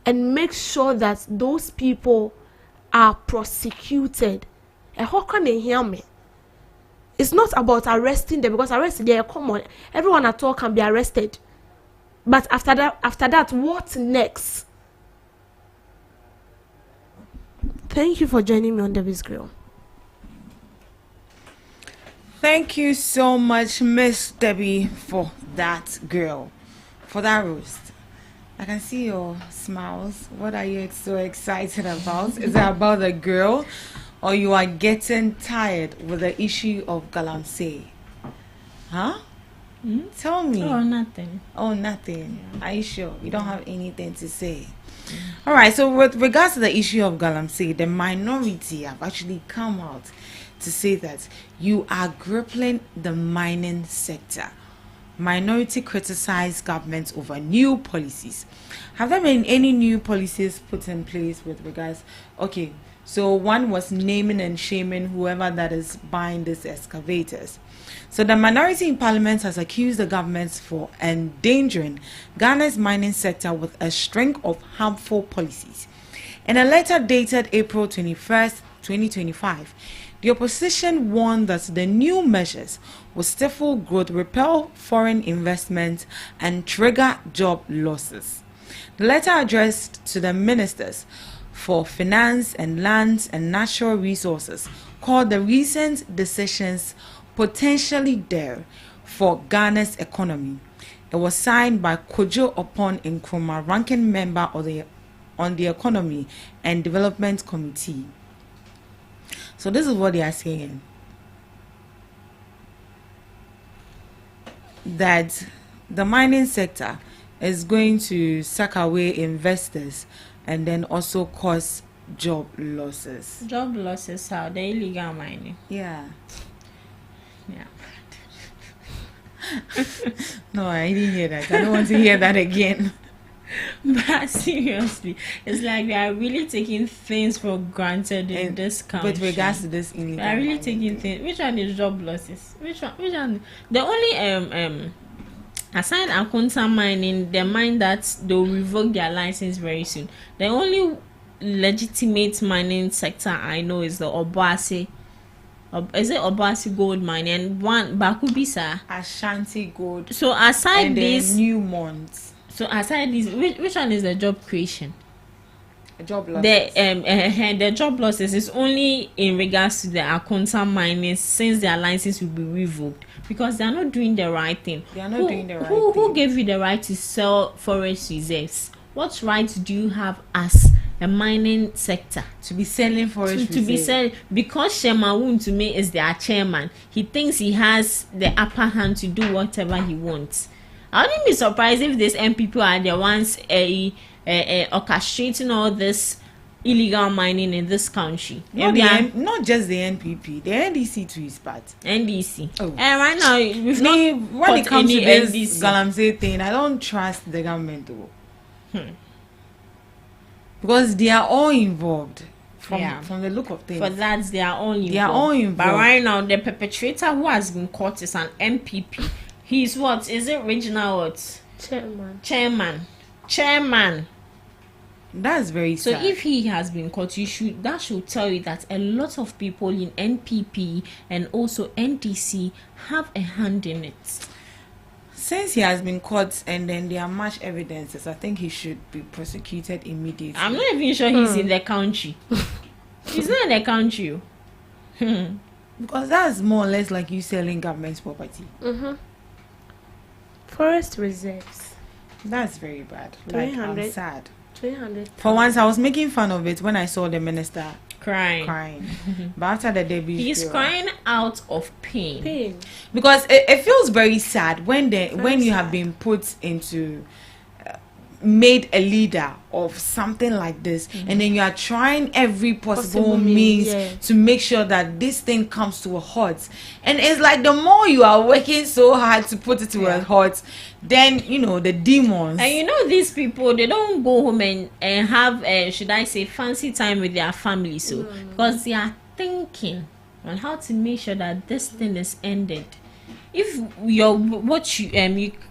and make sure that those people are prosecuted. How can they hear me? It's not about arresting them, because arresting they are common. Everyone at all can be arrested. But after that, what next? Thank you for joining me on Debbie's Grill.
Thank you so much, Miss Debbie, for that grill, for that roast. I can see your smiles. What are you so excited about? Is it about the grill, or you are getting tired with the issue of Galamsey? Huh? Tell me.
Oh, nothing.
Oh, nothing. Yeah. Are you sure? You don't have anything to say? All right. So with regards to the issue of Galamsey, the minority have actually come out to say that you are crippling the mining sector. Minority criticize government over new policies. Have there been any new policies put in place with regards? Okay, so one was naming and shaming whoever that is buying these excavators. So the minority in parliament has accused the government for endangering Ghana's mining sector with a string of harmful policies. In a letter dated April 21st, 2025, the opposition warned that the new measures will stifle growth, repel foreign investment, and trigger job losses. The letter addressed to the ministers for Finance and Lands and Natural Resources called the recent decisions potentially dire for Ghana's economy. It was signed by Kojo Opon Nkrumah, ranking member of on the Economy and Development Committee. So this is what they are saying. That the mining sector is going to suck away investors and then also cause job losses.
Job losses, how? The illegal mining.
Yeah.
Yeah.
No, I didn't hear that. I don't want to hear that again.
But seriously, it's like they are really taking things for granted in this country.
With regards to this illegal,
they are really taking things. Which one is job losses? Which one? The only aside Akunta mining, they mine that they'll revoke their license very soon. The only legitimate mining sector I know is the Obuasi. Is it Obuasi gold mine and one Bakubisa
Ashanti gold? So
aside this,
Newmont.
So aside this, which one is the job creation?
Job losses.
The job losses is only in regards to the Akunta miners, since their license will be revoked because they are not doing the right thing.
They are not doing the right thing.
Who gave you the right to sell forest reserves? What right do you have as a mining sector
to be selling forest reserves? To be selling,
because Shemawun to me is their chairman. He thinks he has the upper hand to do whatever he wants. I wouldn't be surprised if these MPP are the ones orchestrating all this illegal mining in this country.
Not just the NPP, the NDC too is part.
NDC.
Oh.
And right now,
when it comes to this Galamsey thing, I don't trust the government though. Because they are all involved. From the look of things.
For that, they are all involved.
They are all involved.
But right now, the perpetrator who has been caught is an MPP. He's what? Is it regional what? Chairman.
That's very sad.
So if he has been caught, that should tell you that a lot of people in NPP and also NDC have a hand in it.
Since he has been caught and then there are much evidences, I think he should be prosecuted immediately.
I'm not even sure he's in the country. He's not in the country.
Because that's more or less like you selling government property.
Forest reserves.
That's very bad. Like, I'm sad.
300.
For once, I was making fun of it when I saw the minister
crying.
But after the debut,
he's crying out of pain.
Because it feels very sad when you have been put into made a leader of something like this, and then you are trying every possible means to make sure that this thing comes to a halt. And it's like the more you are working so hard to put it to a halt, then the demons.
And these people, they don't go home and have should I say fancy time with their family, so because they are thinking on how to make sure that this thing is ended. If you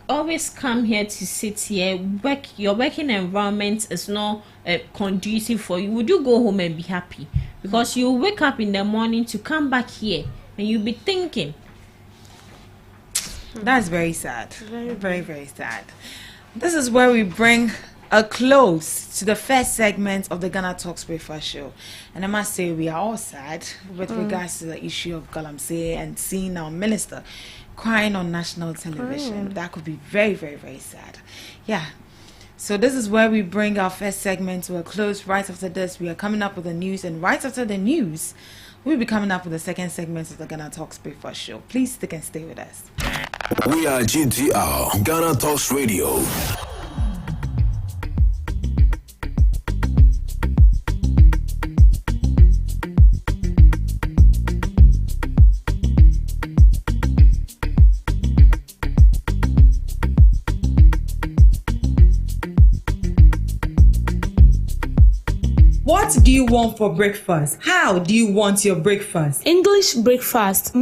always come here to sit here, your working environment is not conducive for you, would you go home and be happy? Because you wake up in the morning to come back here and you'll be thinking.
That's very sad. Very, very, very sad. This is where we bring a close to the first segment of the Ghana Talks Breakfast Show. And I must say, we are all sad with regards to the issue of Galamsey and seeing our minister crying on national television. That could be very, very, very sad. Yeah. So this is where we bring our first segment to a close. Right after this, we are coming up with the news. And right after the news, we'll be coming up with the second segment of the Ghana Talks Breakfast Show. Please stick and stay with us.
We are GTR, Ghana Talks Radio.
What do you want for breakfast? How do you want your breakfast?
English breakfast,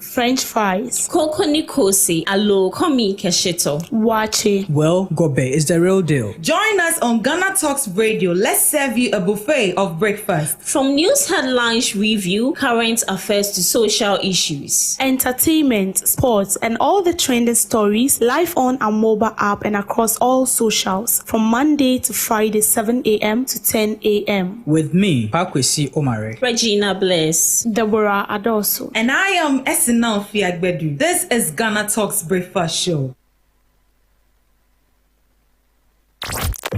French fries.
Koko Nikosi, alo komi kesheto.
Wache.
Well, Gobe is the real deal.
Join us on Ghana Talks Radio. Let's serve you a buffet of breakfast.
From news headlines review, current affairs to social issues.
Entertainment, sports, and all the trending stories live on our mobile app and across all socials from Monday to Friday, 7 a.m. to 10 a.m.
With me, Pakwesi Omare,
Regina Bless,
Deborah Adoso,
and I am Esinal Fiagbedu. This is Ghana Talks Breakfast Show.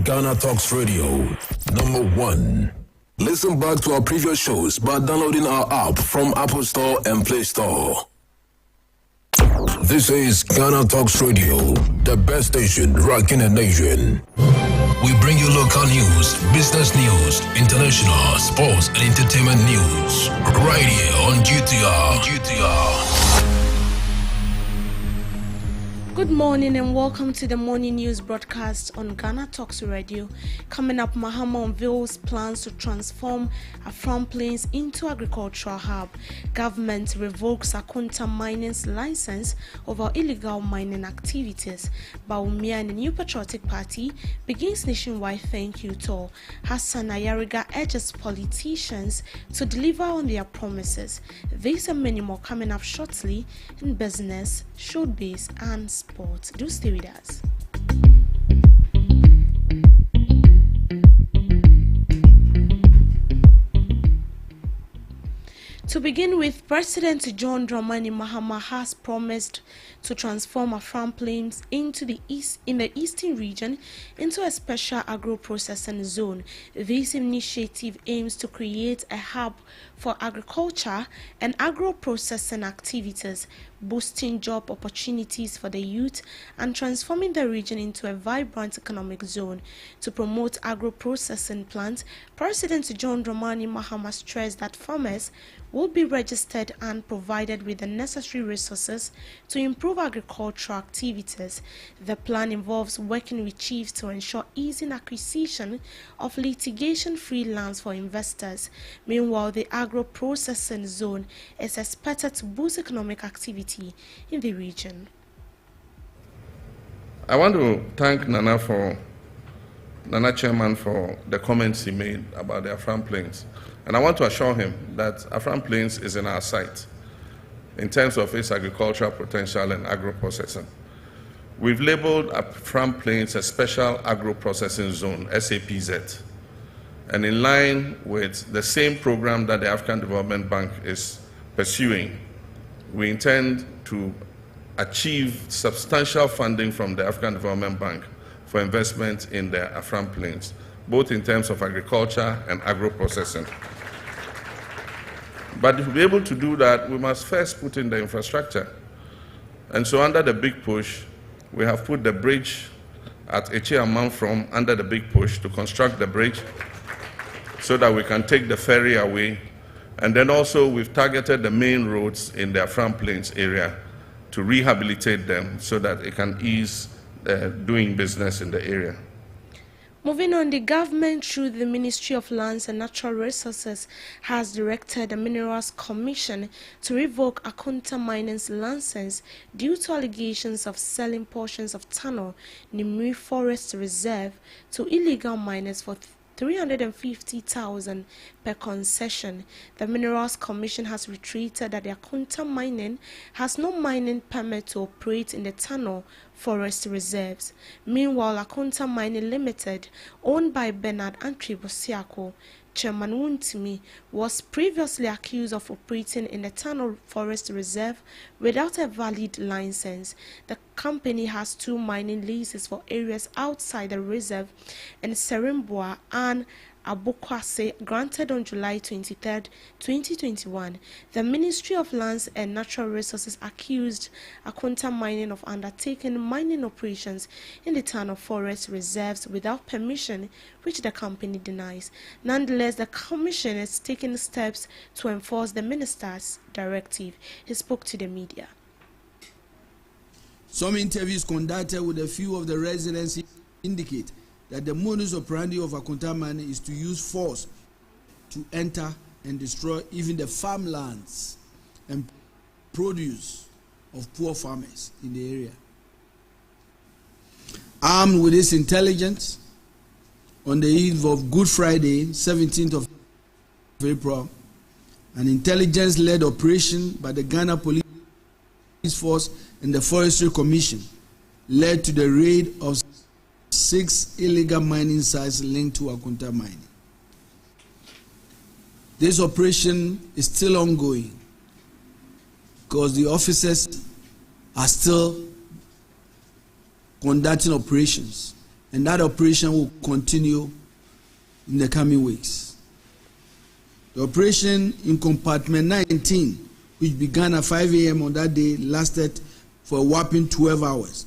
Ghana Talks Radio, #1. Listen back to our previous shows by downloading our app from Apple Store and Play Store. This is Ghana Talks Radio, the best station rocking the nation. We bring you local news, business news, international, sports, and entertainment news. Right here on GTR.
Good morning and welcome to the morning news broadcast on Ghana Talks Radio. Coming up, Mahama unveils plans to transform Afram Plains into agricultural hub. Government revokes Akunta Mining's license over illegal mining activities. Baumia and the New Patriotic Party begins nationwide thank you tour. Hassan Ayariga urges politicians to deliver on their promises. These and many more coming up shortly in business, showbiz, and sports. Do stay with us. To begin with, President John Dramani Mahama has promised to transform Afram Plains in the eastern region into a special agro-processing zone. This initiative aims to create a hub for agriculture and agro-processing activities, boosting job opportunities for the youth and transforming the region into a vibrant economic zone. To promote agro-processing plants, President John Dramani Mahama stressed that farmers will be registered and provided with the necessary resources to improve agricultural activities. The plan involves working with chiefs to ensure easy acquisition of litigation-free lands for investors. Meanwhile, the agro-processing zone is expected to boost economic activity in the region.
I want to thank Nana Chairman for the comments he made about the Afram Plains. And I want to assure him that Afram Plains is in our sight in terms of its agricultural potential and agro-processing. We've labeled Afram Plains a special agro-processing zone, SAPZ. And in line with the same program that the African Development Bank is pursuing, we intend to achieve substantial funding from the African Development Bank for investment in the Afram Plains, both in terms of agriculture and agro-processing. But to be able to do that, we must first put in the infrastructure. And so under the big push, we have put the bridge at Echiaman from under the big push to construct the bridge so that we can take the ferry away. And then also we've targeted the main roads in the Afram Plains area to rehabilitate them so that it can ease doing business in the area.
Moving on, the government through the Ministry of Lands and Natural Resources has directed the Minerals Commission to revoke Akunta Mining's license due to allegations of selling portions of Tano Nimri Forest Reserve to illegal miners for 350,000 per concession. The Minerals Commission has reiterated that the Akunta Mining has no mining permit to operate in the Tano forest reserves. Meanwhile, Akunta Mining Limited, owned by Bernard Antwi Bosiako, Chairman Wuntimi, was previously accused of operating in the Tano Forest Reserve without a valid license. The company has 2 mining leases for areas outside the reserve in Serimbwa and Abokwase, granted on July 23, 2021. The Ministry of Lands and Natural Resources accused Akunta Mining of undertaking mining operations in the Tano Forest Reserves without permission, which the company denies. Nonetheless, the Commission is taking steps to enforce the Minister's directive. He spoke to the media.
Some interviews conducted with a few of the residents indicate that the modus operandi of Akunta Mining is to use force to enter and destroy even the farmlands and produce of poor farmers in the area. Armed with this intelligence, on the eve of Good Friday, 17th of April, an intelligence-led operation by the Ghana Police Force and the Forestry Commission led to the raid of 6 illegal mining sites linked to Akunta Mining. This operation is still ongoing because the officers are still conducting operations, and that operation will continue in the coming weeks. The operation in compartment 19, which began at 5 a.m. on that day, lasted for a whopping 12 hours.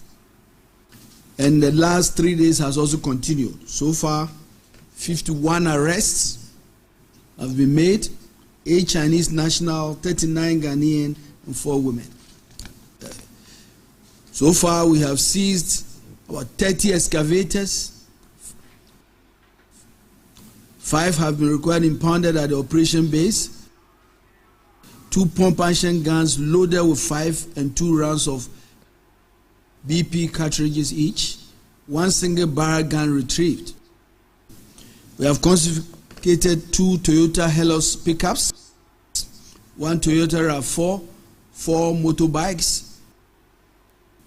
And the last 3 days has also continued. So far, 51 arrests have been made, 8 Chinese national, 39 Ghanaian, and 4 women. So far, we have seized about 30 excavators. 5 have been required impounded at the operation base. 2 pump action guns loaded with 5 and 2 rounds of BP cartridges each, 1 single barrel gun retrieved. We have confiscated 2 Toyota Hilux pickups, 1 Toyota RAV4, 4 motorbikes,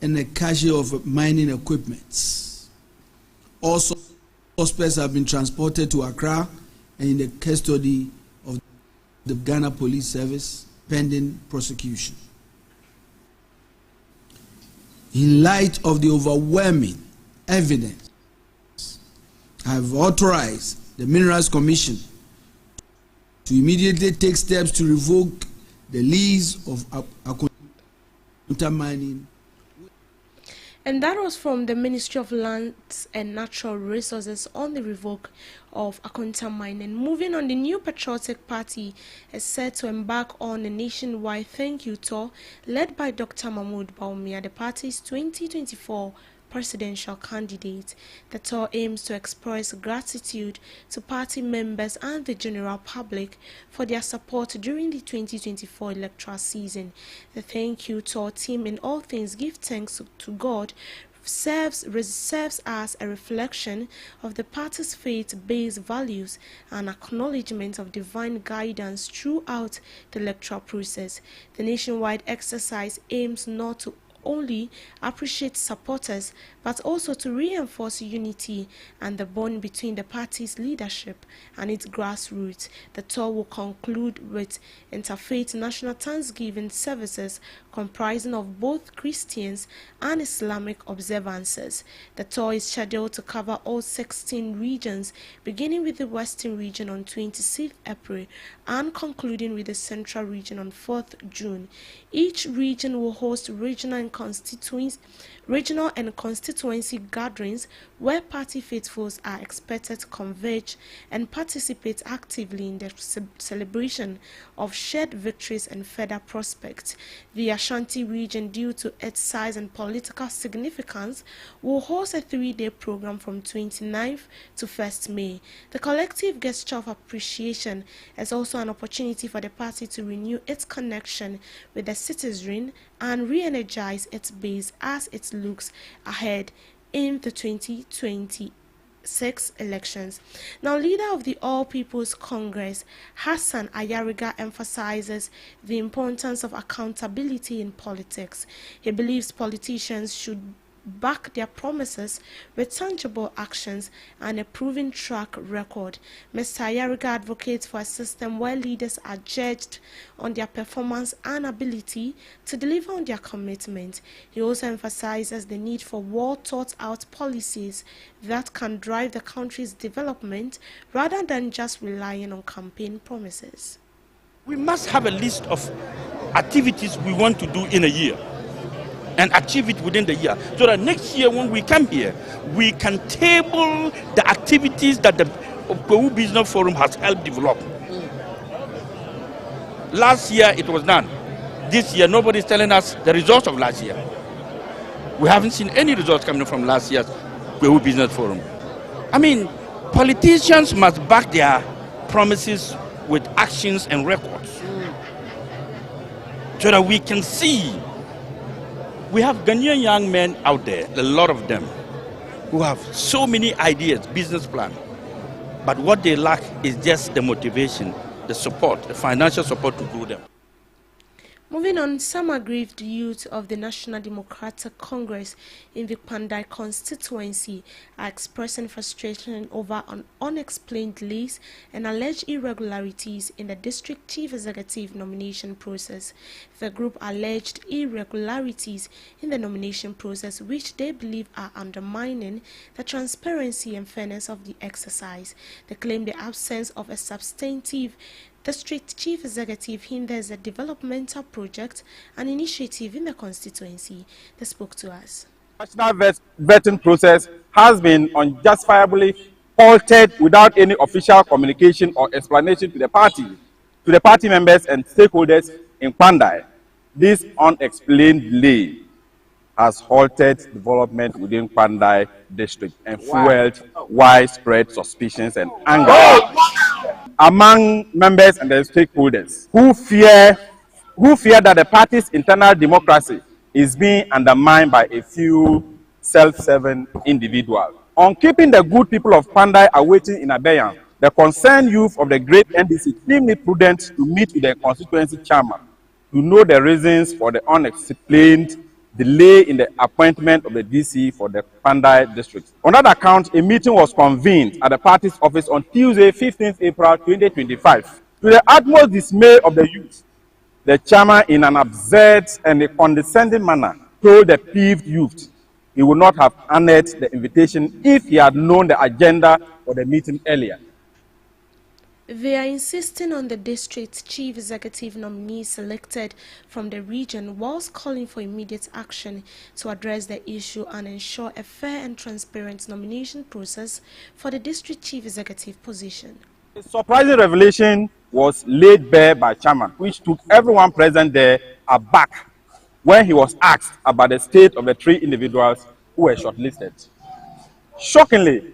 and a cache of mining equipment. Also, suspects have been transported to Accra and in the custody of the Ghana Police Service pending prosecution. In light of the overwhelming evidence, I have authorized the Minerals Commission to immediately take steps to revoke the lease of Akunta Mining.
And that was from the Ministry of Lands and Natural Resources on the revoke of Akunta Mining. Moving on, the New Patriotic Party is set to embark on a nationwide thank you tour led by Dr. Mahmoud Bawumia, the party's 2024 presidential candidate. The tour aims to express gratitude to party members and the general public for their support during the 2024 electoral season. The thank you tour team, in all things give thanks to God, serves as a reflection of the party's faith-based values and acknowledgement of divine guidance throughout the electoral process. The nationwide exercise aims not to only appreciate supporters but also to reinforce unity and the bond between the party's leadership and its grassroots. The tour will conclude with interfaith national Thanksgiving services comprising of both Christians and Islamic observances. The tour is scheduled to cover all 16 regions, beginning with the Western region on 26th April and concluding with the Central region on 4th June. Each region will host regional and regional and constituency gatherings where party faithfuls are expected to converge and participate actively in the celebration of shared victories and further prospects. The Ashanti region, due to its size and political significance, will host a 3-day program from 29th to 1st May. The collective gesture of appreciation is also an opportunity for the party to renew its connection with the citizenry and re-energize its base as it looks ahead in the 2026 elections. Now, leader of the All People's Congress, Hassan Ayariga, emphasizes the importance of accountability in politics. He believes politicians should back their promises with tangible actions and a proven track record. Mr. Ayariga advocates for a system where leaders are judged on their performance and ability to deliver on their commitment. He also emphasizes the need for well-thought-out policies that can drive the country's development rather than just relying on campaign promises.
We must have a list of activities we want to do in a year and achieve it within the year, so that next year when we come here, we can table the activities that the Peru Business Forum has helped develop. Last year it was done. This year nobody is telling us the results of last year. We haven't seen any results coming from last year's Peru Business Forum. I mean, politicians must back their promises with actions and records, so that we can see. We have Ghanaian young men out there, a lot of them, who have so many ideas, business plan. But what they lack is just the motivation, the support, the financial support to do them.
Moving on, some aggrieved youth of the National Democratic Congress in the Pandai constituency are expressing frustration over an unexplained delays and alleged irregularities in the district chief executive nomination process. The group alleged irregularities in the nomination process which they believe are undermining the transparency and fairness of the exercise. They claim the absence of a substantive district chief executive hinders a developmental project and initiative in the constituency. They spoke to us.
National vetting process has been unjustifiably halted without any official communication or explanation to the party members and stakeholders in Pandai. This unexplained delay has halted development within Pandai district and fueled widespread suspicions and anger among members and their stakeholders who fear that the party's internal democracy is being undermined by a few self-serving individuals. On keeping the good people of Pandai awaiting in abeyance, the concerned youth of the great NDC deemed it prudent to meet with the constituency chairman to know the reasons for the unexplained delay in the appointment of the DC for the Pandai district. On that account, a meeting was convened at the party's office on Tuesday, 15th April 2025. To the utmost dismay of the youth, the chairman, in an absurd and a condescending manner, told the peeved youth he would not have honored the invitation if he had known the agenda for the meeting earlier.
They are insisting on the district chief executive nominee selected from the region, whilst calling for immediate action to address the issue and ensure a fair and transparent nomination process for the district chief executive position.
A surprising revelation was laid bare by chairman, which took everyone present there aback when he was asked about the state of the 3 individuals who were shortlisted. Shockingly,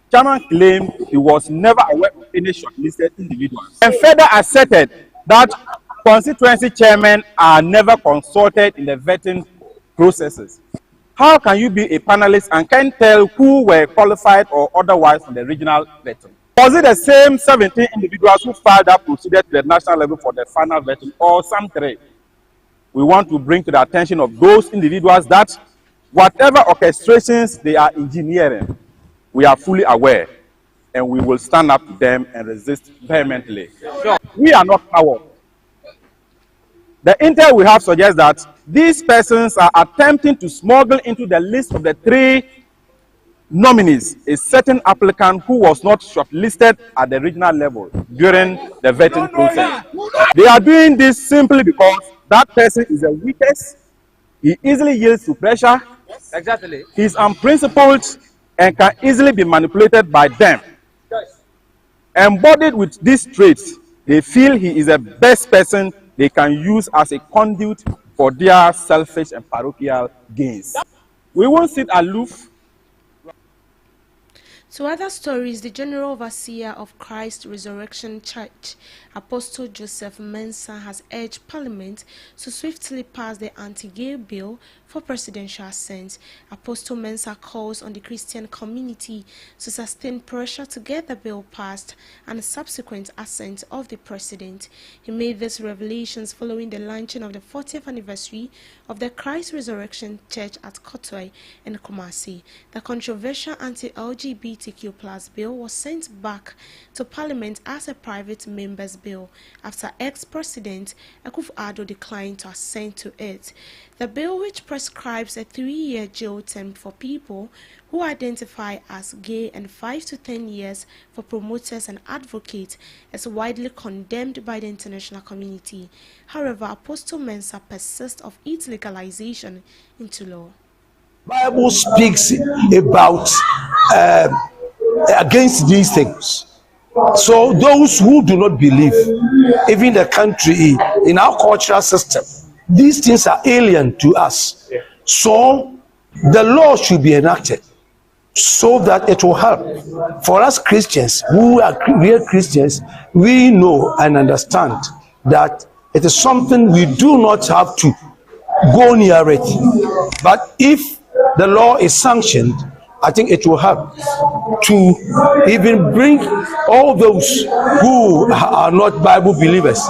chairman claimed he was never aware of any shortlisted individuals and further asserted that constituency chairmen are never consulted in the vetting processes. How can you be a panelist and can't tell who were qualified or otherwise from the regional vetting? Was it the same 17 individuals who filed that proceeded to the national level for the final vetting, or some 3? We want to bring to the attention of those individuals that whatever orchestrations they are engineering, we are fully aware, and we will stand up to them and resist vehemently. We are not cowards. The intel we have suggests that these persons are attempting to smuggle into the list of the 3 nominees a certain applicant who was not shortlisted at the regional level during the vetting process. They are doing this simply because that person is the weakest, He easily yields to pressure. Exactly. He's unprincipled and can easily be manipulated by them. Embodied with these traits, they feel he is the best person they can use as a conduit for their selfish and parochial gains. We won't sit aloof.
To other stories, the General Overseer of Christ Resurrection Church, Apostle Joseph Mensah, has urged Parliament to swiftly pass the anti-gay bill for presidential assent. Apostle Mensah calls on the Christian community to sustain pressure to get the bill passed and subsequent assent of the president. He made these revelations following the launching of the 40th anniversary of the Christ Resurrection Church at Kotoi in Kumasi. The controversial anti-LGBTQ+ bill was sent back to Parliament as a private member's bill after ex-president Akufo-Addo declined to assent to it. The bill, which prescribes a 3-year jail term for people who identify as gay and 5 to 10 years for promoters and advocates, is widely condemned by the international community. However, Apostle Mensah persists of its legalization into law.
Bible speaks about against these things. So those who do not believe, even the country, in our cultural system, these things are alien to us. So the law should be enacted so that it will help. For us Christians, who are real Christians, we know and understand that it is something we do not have to go near it. But if the law is sanctioned, I think it will help to even bring all those who are not Bible believers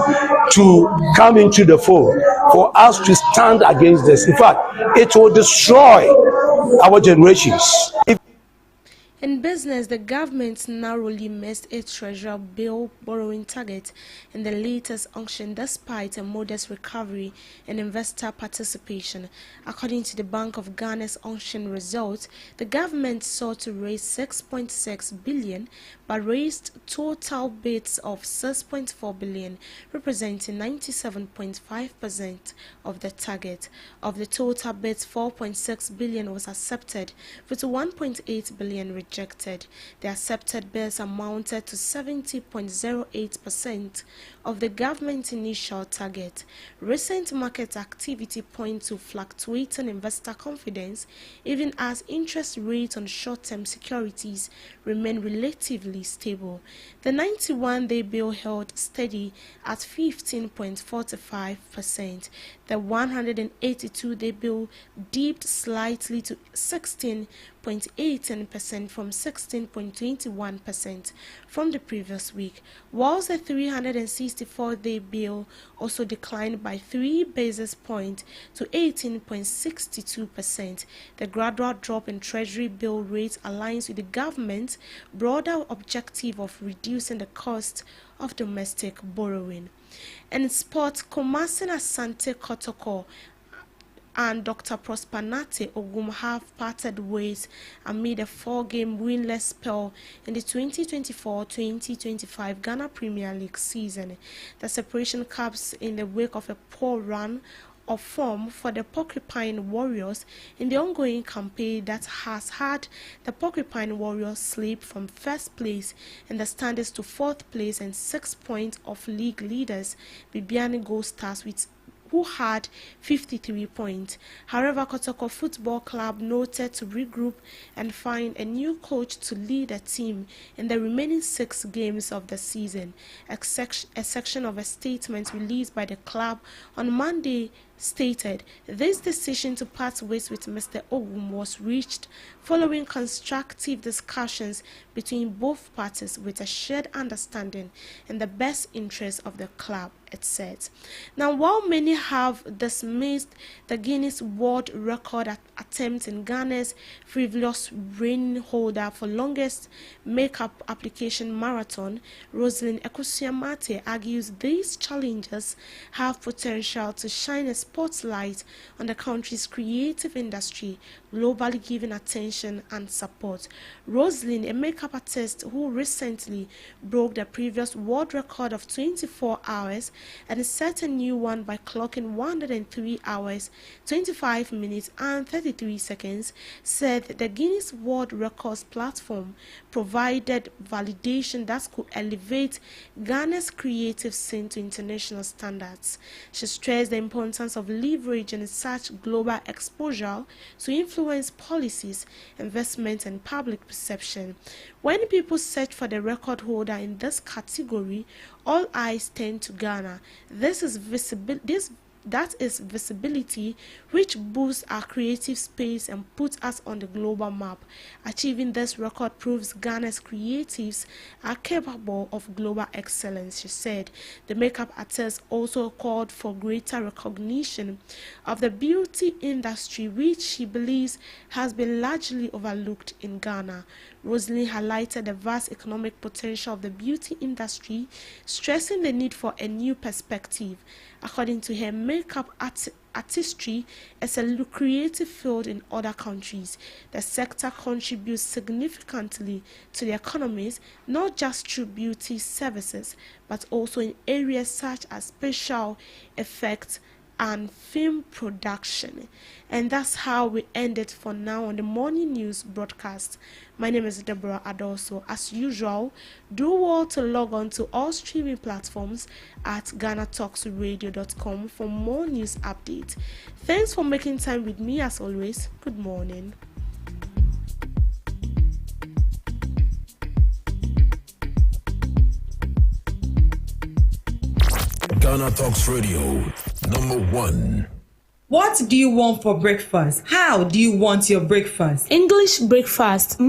to come into the fold, for us to stand against this. In fact, it will destroy our generations.
In business, the government narrowly missed its treasury bill borrowing target in the latest auction despite a modest recovery in investor participation. According to the Bank of Ghana's auction results, the government sought to raise 6.6 billion but raised total bids of 6.4 billion, representing 97.5% of the target. Of the total bids, 4.6 billion was accepted, with 1.8 billion rejected. The accepted bids amounted to 70.08% of the government's initial target. Recent market activity points to fluctuating investor confidence, even as interest rates on short-term securities remain relatively stable. The 91-day bill held steady at 15.45%. The 182-day bill dipped slightly to 16.18% from 16.21% from the previous week, whilst the 364-day bill also declined by 3 basis points to 18.62%. The gradual drop in Treasury bill rates aligns with the government's broader objective of reducing the cost of domestic borrowing. In sports, Kumasi Asante Kotoko and Dr. Prosper Nate Ogum have parted ways amid a 4-game winless spell in the 2024-2025 Ghana Premier League season. The separation comes in the wake of a poor run of form for the Porcupine Warriors in the ongoing campaign that has had the Porcupine Warriors slip from first place in the standings to 4th place and 6 points of league leaders Bibiani Gold Stars, who had 53 points. However, Kotoko Football Club noted to regroup and find a new coach to lead the team in the remaining 6 games of the season. A section of a statement released by the club on Monday stated this decision to part ways with Mr. Ogum was reached following constructive discussions between both parties with a shared understanding in the best interest of the club, it said. Now, while many have dismissed the Guinness World Record attempt in Ghana's previous reigning holder for longest makeup application marathon, Rosalind Ekusiamate argues these challenges have potential to shine a spotlight on the country's creative industry, globally giving attention and support. Rosalind, a makeup artist who recently broke the previous world record of 24 hours and set a new one by clocking 103 hours, 25 minutes and 33 seconds, said the Guinness World Records platform provided validation that could elevate Ghana's creative scene to international standards. She stressed the importance of leveraging such global exposure to influence policies, investment, and public perception. When people search for the record holder in this category, all eyes turn to Ghana. That is visibility, which boosts our creative space and puts us on the global map. Achieving this record proves Ghana's creatives are capable of global excellence, she said. The makeup artist also called for greater recognition of the beauty industry, which she believes has been largely overlooked in Ghana. Rosalind highlighted the vast economic potential of the beauty industry, stressing the need for a new perspective. According to her, makeup artistry is a lucrative field in other countries. The sector contributes significantly to the economies, not just through beauty services, but also in areas such as special effects and film production. And that's how we end it for now on the morning news broadcast. My name is Deborah Adoso. As usual, do well to log on to all streaming platforms at GhanaTalksRadio.com for more news updates. Thanks for making time with me as always. Good morning.
Ghana Talks Radio, #1.
What do you want for breakfast? How do you want your breakfast?
English breakfast,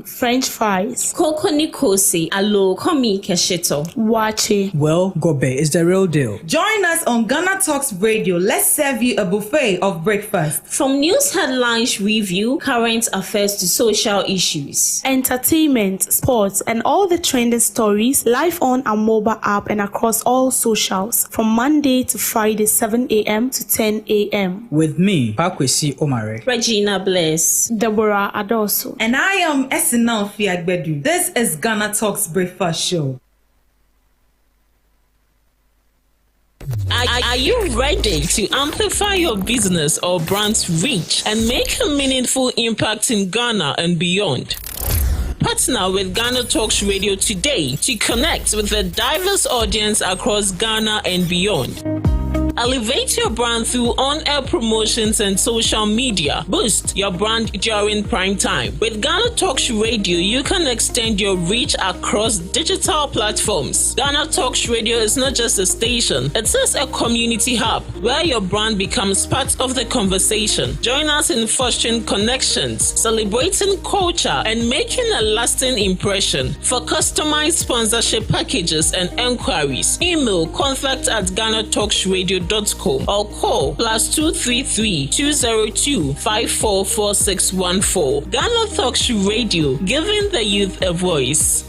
French fries.
Koko Nikosi, alo komi kesheto.
Wache.
Well, Gobe is the real deal.
Join us on Ghana Talks Radio. Let's serve you a buffet of breakfast.
From news headlines review, current affairs to social issues.
Entertainment, sports, and all the trending stories live on our mobile app and across all socials from Monday to Friday, 7 a.m. to 10 a.m.
With me, Pakwesi Omare.
Regina Bless.
Deborah Adoso.
And I am Esinal Fiagbedu. This is Ghana Talks Breakfast Show.
Are you ready to amplify your business or brand's reach and make a meaningful impact in Ghana and beyond? Partner with Ghana Talks Radio today to connect with a diverse audience across Ghana and beyond. Elevate your brand through on-air promotions and social media. Boost your brand during prime time. With Ghana Talks Radio, you can extend your reach across digital platforms. Ghana Talks Radio is not just a station, it is a community hub where your brand becomes part of the conversation. Join us in fostering connections, celebrating culture, and making a lasting impression. For customized sponsorship packages and enquiries, email contact@GhanaTalksRadio.com or call +233 202 544614. Ghana Talks Radio, giving the youth a voice.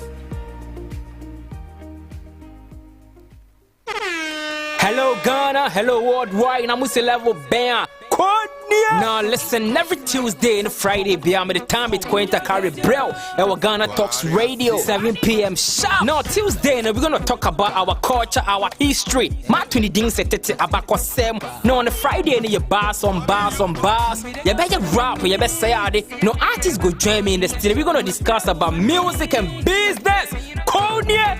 Hello Ghana, hello worldwide, I'm Musi Level Bam. Now listen, every Tuesday and Friday, beyond the time it's going to carry bro. Our Ghana Talks Radio, 7 p.m. sharp. Now Tuesday, we're gonna talk about our culture, our history. Matuni ding setete abako sem. Now on the Friday, you bars on bars. You better rap, you better say ade. No artists go join me in the studio. We're gonna discuss about music and business.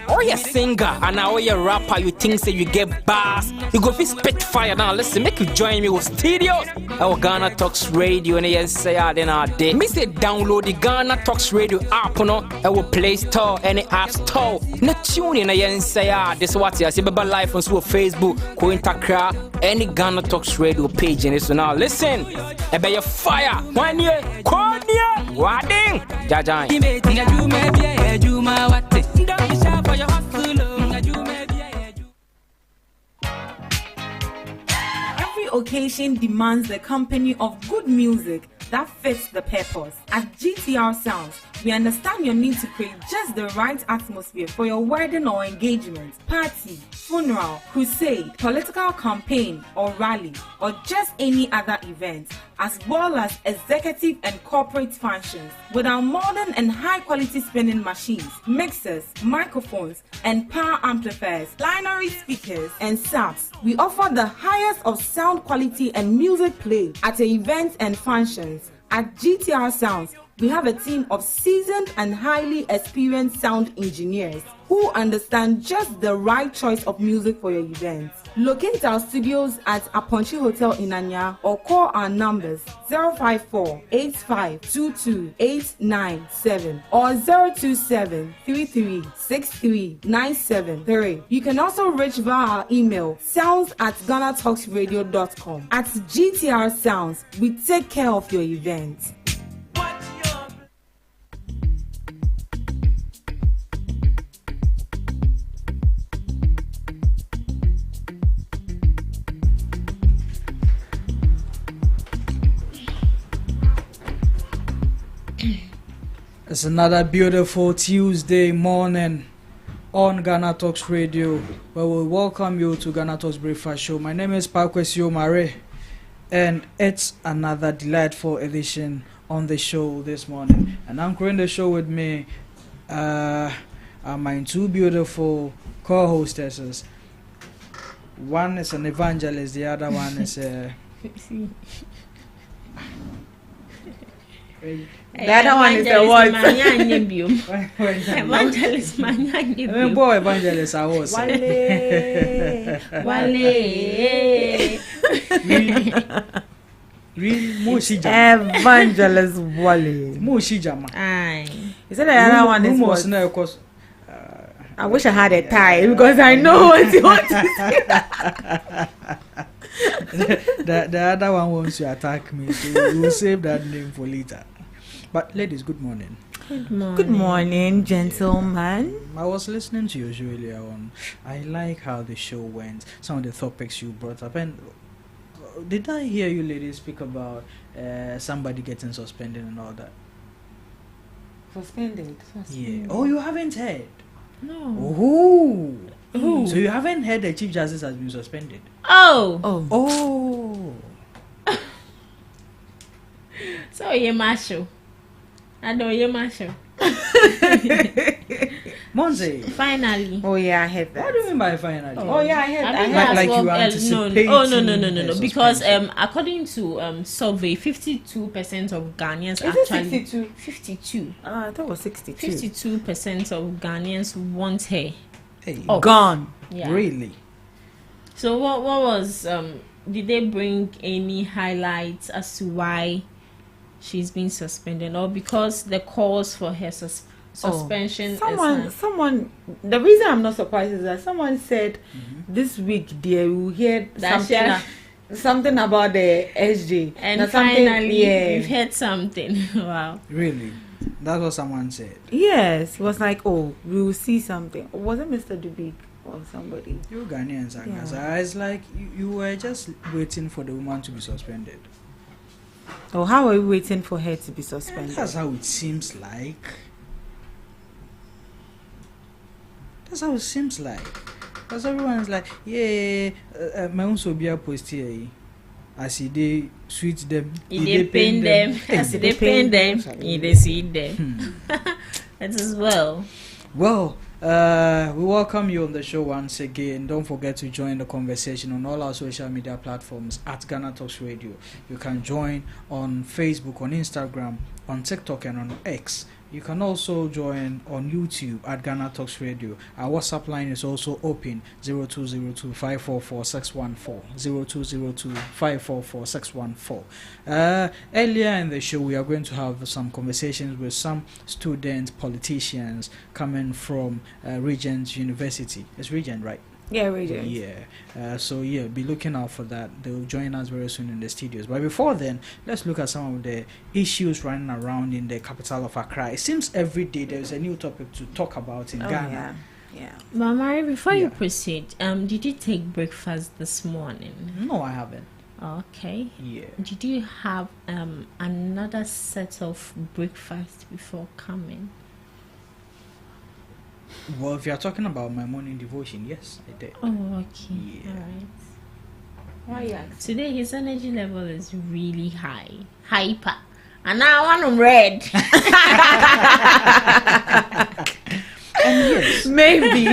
Or you singer and now you rapper, you think say you get bars. You go fi spit fire. Now listen, make you join me with studios. Our Ghana Talks Radio and you say then our day. Me say download the Ghana Talks Radio app no. Our Play Store and the App Store. Na tune in and say this what you see baba live on Facebook, Kointakra, any Ghana Talks Radio page in this. So now listen. Ebe your fire. 1 year, Konya, Wading, Jajan.
Every occasion demands the company of good music that fits the purpose. At GTR Sounds, We understand your need to create just the right atmosphere for your wedding or engagement, party, funeral, crusade, political campaign or rally, or just any other event, as well as executive and corporate functions. With our modern and high-quality spinning machines, mixers, microphones, and power amplifiers, binary speakers, and subs, we offer the highest of sound quality and music play at events and functions. At GTR Sounds, we have a team of seasoned and highly experienced sound engineers who understand just the right choice of music for your event. Locate our studios at Aponchi Hotel in Anya or call our numbers 054-8522-897 or 027-3363-973. You can also reach via our email sounds@GhanaTalksRadio.com. At GTR Sounds, we take care of your event.
It's another beautiful Tuesday morning on Ghana Talks Radio, where we welcome you to Ghana Talks Breakfast Show. My name is Pakwesi Omare, and it's another delightful edition on the show this morning. And I'm creating the show with me are my two beautiful co-hostesses. One is an evangelist, the other one is a...
The other one is the what?
Evangelist boy, evangelist, I was.
Wale.
Really,
Evangelist Wale.
Mushijama.
He said the other one is what? I wish I had a tie because I know what you want to say.
The other one wants to attack me, so we'll save that name for later. But ladies, good morning.
Good morning, gentlemen.
I was listening to you earlier on. I like how the show went, some of the topics you brought up. And did I hear you ladies speak about somebody getting suspended and all that?
Suspended?
Yeah. Oh, you haven't heard?
No.
Oh.
Who?
So you haven't heard the Chief Justice has been suspended?
Oh. So you macho. I know you macho.
Monse.
Finally.
Oh yeah, I heard that.
What do you mean by finally?
Oh yeah, I heard that.
Like you anticipating?
No. Because according to survey, 52% of Ghanaians
Is
actually.
it 62?
52.
I thought it was 62.
52% of Ghanaians want her.
Hey.
Gone.
Yeah.
Really?
So what was did they bring any highlights as to why she's been suspended, or because the cause for her suspension?
Someone. The reason I'm not surprised is that someone said this week there we heard something about the SJ,
and finally we've heard something. Wow.
Really? That's what someone said.
Yes, it was like, oh, we will see something. Was it Mr. Dubik or somebody?
You Ghanaians, it's like you were just waiting for the woman to be suspended.
Oh, how are we waiting for her to be suspended?
That's how it seems like. That's how it seems like. Because everyone's like, my own Sobia post here. As they sweet them,
they pain them. As they pain them, they see them. That as well.
Well, we welcome you on the show once again. Don't forget to join the conversation on all our social media platforms at Ghana Talks Radio. You can join on Facebook, on Instagram, on TikTok, and on X. You can also join on YouTube at Ghana Talks Radio. Our WhatsApp line is also open, 0202-544-614, 0202-544-614. Earlier in the show, we are going to have some conversations with some students, politicians coming from Regent University. It's Regent, right?
Yeah, Regent.
Yeah. Be looking out for that. They'll join us very soon in the studios. But before then, let's look at some of the issues running around in the capital of Accra. It seems every day there's a new topic to talk about in Ghana.
Yeah.
Mama, before you proceed, did you take breakfast this morning?
No, I haven't.
Okay.
Yeah.
Did you have another set of breakfast before coming?
Well, if you are talking about my morning devotion, yes, I did.
Oh, okay.
Yeah.
All right.
Why you ask?
Today his energy level is really high, hyper, and now I want him red.
And yes,
Maybe.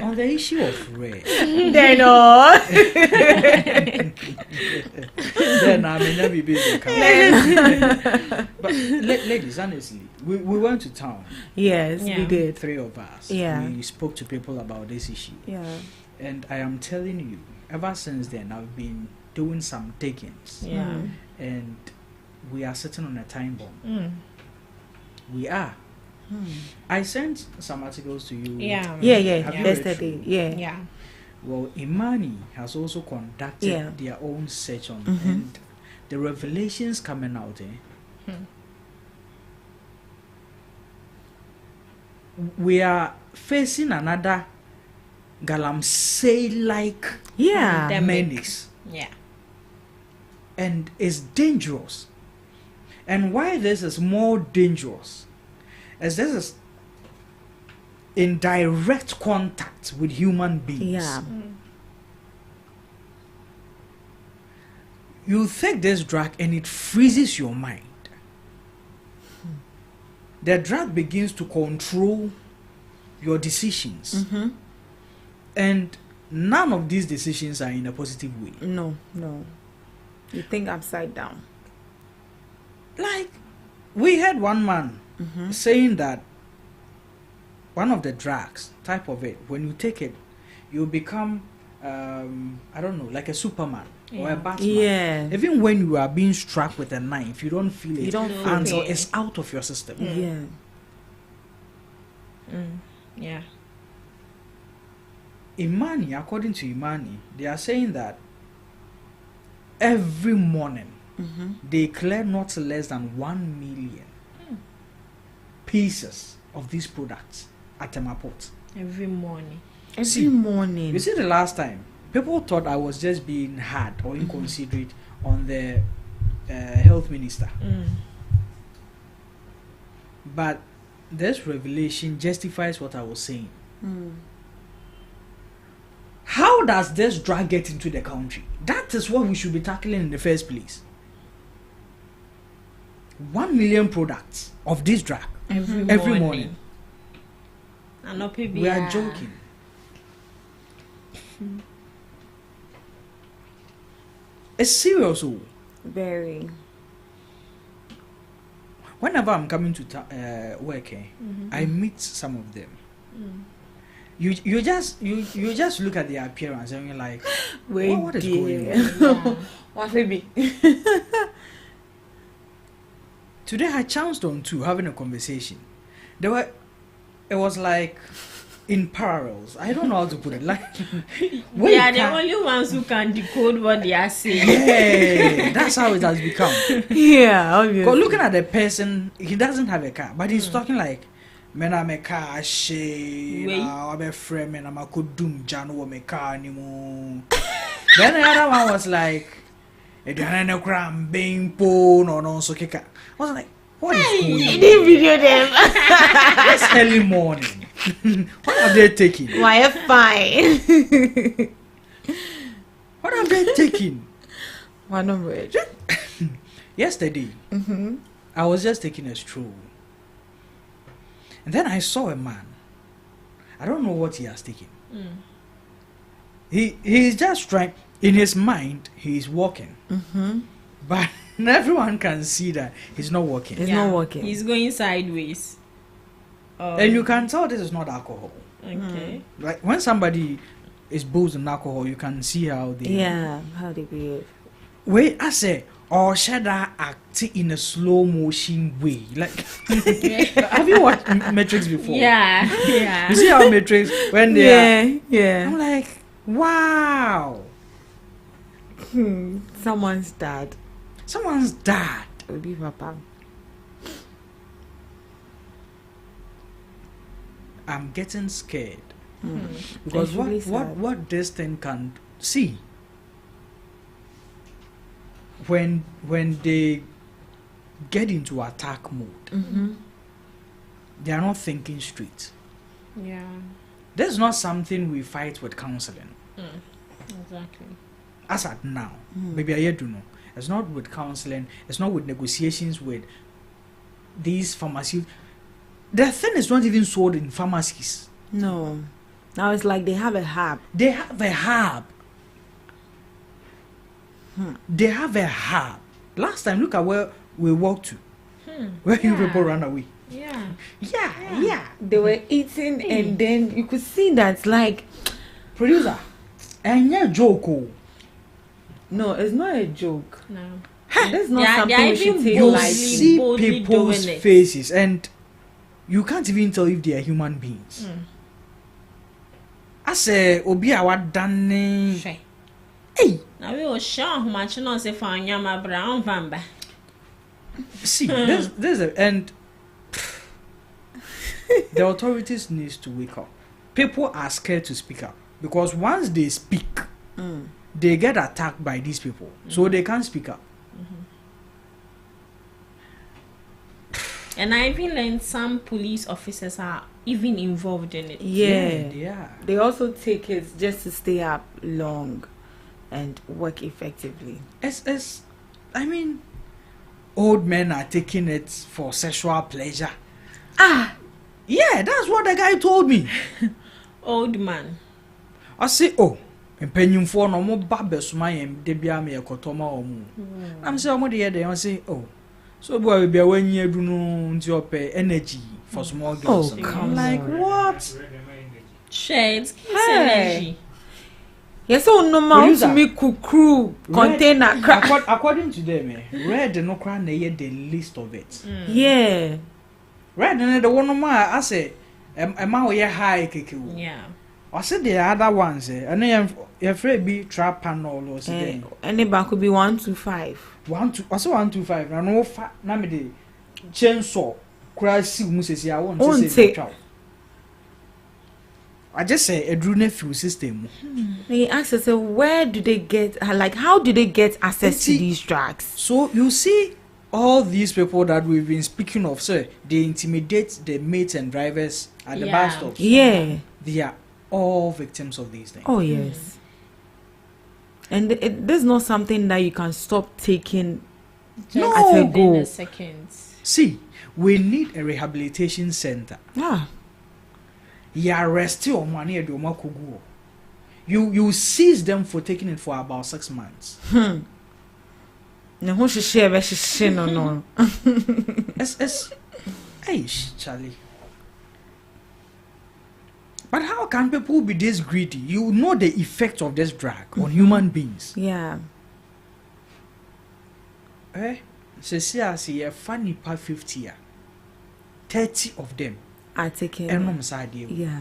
on the issue of red,
They know.
then I may not be busy. But ladies, honestly, we went to town.
Yes,
Yeah.
we did.
3 of us.
Yeah.
We spoke to people about this issue.
Yeah.
And I am telling you, ever since then, I've been doing some takings.
Yeah.
And we are sitting on a time bomb.
Mm.
We are. I sent some articles to you.
Yeah.
Have you read
Yesterday.
through?
Yeah.
Yeah.
Well, Imani has also conducted
Yeah.
their own search on
Mhm.
and the revelations coming out. We are facing another Galamsey-like
Yeah.
menace,
Yeah.
and it's dangerous. And why this is more dangerous is this is in direct contact with human beings.
Yeah.
You take this drug and it freezes your mind. The drug begins to control your decisions.
Mm-hmm.
And none of these decisions are in a positive way.
No. You think upside down.
Like, we had one man saying that one of the drugs, type of it, when you take it, you become, I don't know, like a Superman or a Batman.
Yeah.
Even when you are being struck with a knife, you don't feel it
You don't feel
until
it.
it's out of your system.
Yeah.
Yeah.
Imani, according to Imani, they are saying that every morning they clear not less than 1 million pieces of these products at Temaport.
Every morning.
Every morning.
You see, the last time people thought I was just being hard or inconsiderate on the health minister, but this revelation justifies what I was saying. How does this drug get into the country? That is what we should be tackling in the first place. 1 million products of this drug every morning. We are joking. It's serious.
Very.
Whenever I'm coming to work, I meet some of them. You just look at their appearance and you're like, what is going on?
What baby?
Today I chanced on two having a conversation. It was like in parallels. I don't know how to put it. Like
They are the only ones who can decode what they are saying.
Yeah, that's how it has become.
Yeah, obviously.
Because looking at the person, he doesn't have a car, but he's talking like, "Man, I'm a car, I'm a friend, man, I'm a kudum, Jano, I'm a car anymore." Then the other one was like, "I don't know, being poor, no, so kick." I was like, what is going on?
You didn't video them.
It's early morning. What are they taking?
Why fine?
What are they taking?
One of it.
Yesterday, I was just taking a stroll. And then I saw a man. I don't know what he has taken. He's just trying, in his mind, he's walking. But everyone can see that he's not walking.
He's not walking.
He's going sideways.
And you can tell this is not alcohol.
Okay.
Like when somebody is boozed in alcohol, you can see how they...
Yeah, how they behave.
Wait, I say, or should I act in a slow motion way? Like, have you watched Matrix before?
Yeah.
You see how Matrix, when they are...
Yeah.
I'm like, wow.
Someone's dad.
Someone's dad.
It would be Papa.
I'm getting scared. Because
It's really sad.
what this thing can see. when they get into attack mode, they are not thinking straight.
Yeah.
That's not something we fight with counseling.
Exactly.
As at now, maybe I do know. It's not with counseling. It's not with negotiations with these pharmacies. The thing is not even sold in pharmacies.
No. Now it's like they have a hub.
They have a hub. They have a hub. Last time, look at where we walked to. Where you people ran away.
Yeah.
They were eating, and then you could see that, like,
Producer, and yeah, joke.
no, it's not a joke.
No.
That's not
Yeah,
something
yeah,
we should
even
take
You
boldly-
see
boldly
people's
doing it.
faces, and you can't even tell if they are human beings. I say, Obi awadane. Hey,
Now we will show how much no say for Nyama Brown Vamba.
see, there's a and the authorities needs to wake up. People are scared to speak up because once they speak, they get attacked by these people, so they can't speak up.
And I even learned some police officers are even involved in it.
Yeah.
They also take it just to stay up long and work effectively.
I mean, old men are taking it for sexual pleasure. Yeah, that's what the guy told me.
Old man.
I say, oh, mpanyimfo no mo ba besuma yem de bia me ekotoma omu. I'm say omo de dey say, oh, so boy bia wanyi adu no nti ope energy for small girls.
come
like
on.
what?
Shades.
Hey. Yes, so no man to me kukru container crack.
According to them, red no cry na hear the list of it.
Yeah.
Red na the one ma I say ma we high keke.
Yeah.
I said the other ones and you afraid be trap panel or something.
Any bank could be 125.
125 na no fa na me de chainsaw cry see mu sesi I want
Won't
to say
say.
I just say a drone fuel system.
He asked us, where do they get, like, how do they get access to these drugs?
So you see all these people that we've been speaking of, sir, they intimidate the mates and drivers at the bus stops.
Yeah.
They are all victims of these things.
Oh, yes. And there's not something that you can stop taking
No.
at a
Within
go.
a second.
See, we need a rehabilitation center.
Ah.
You arrest your money at your makugu. You seize them for taking it for about 6 months.
No, who should share no.
It's hey, Charlie. But how can people be this greedy? You know the effect of this drug on human beings.
Yeah.
See, a funny per 50 30 of them.
I take it. Yeah.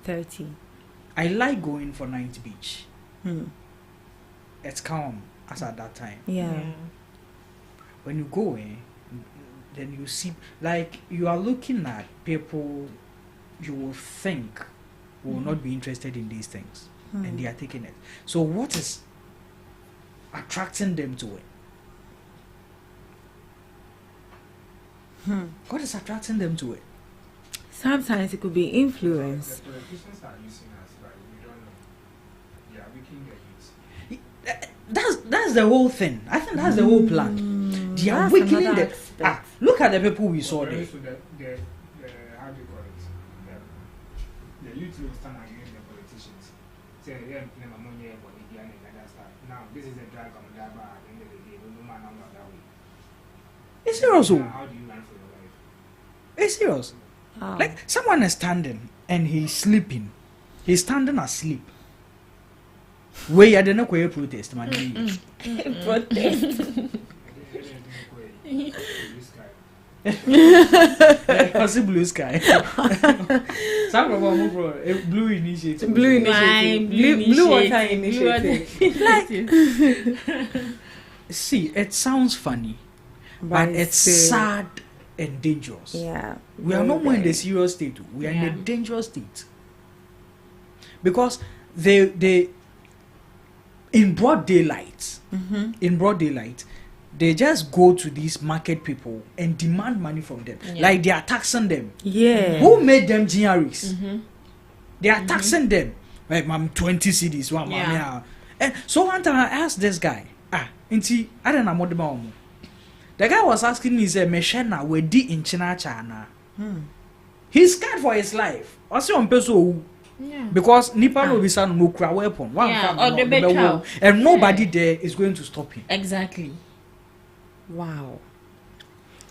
30.
I like going for night beach. It's calm as at that time.
Yeah.
When you go in, then you see, like, you are looking at people you will think will not be interested in these things, and they are taking it. So what is attracting them to it? What is attracting them to it?
Sometimes it could be influence.
That's the whole thing. I think that's the whole plan. They are
That's
weakening
another
the.
aspect.
Look at the people we saw there.
How do you call it? The youth will stand against the politicians. Say, yeah, now this is a drag on the at the end of the day. No man on that way.
It's serious.
How do you run for your life?
It's serious.
Oh.
Like someone is standing and he's sleeping. He's standing asleep. Where you didn't go protest, man.
Protest.
What's the blue sky? Some of them blue initiative.
Blue initiative. Blue water initiative.
See, it sounds funny, but it's sad and dangerous.
Yeah.
We are no more in the serious state. We are in the dangerous state. Because they in broad daylight, they just go to these market people and demand money from them. Like they are taxing them.
Yeah.
Who made them GREs? They are taxing them. Like, ma'am, 20 CDs. And so one time I asked this guy, I don't know what about. The guy was asking me, "Is Meshana we di in China?" He's scared for his life. Also on person because Nipa no be son no cry weapon. And nobody there is going to stop him.
Exactly.
Wow.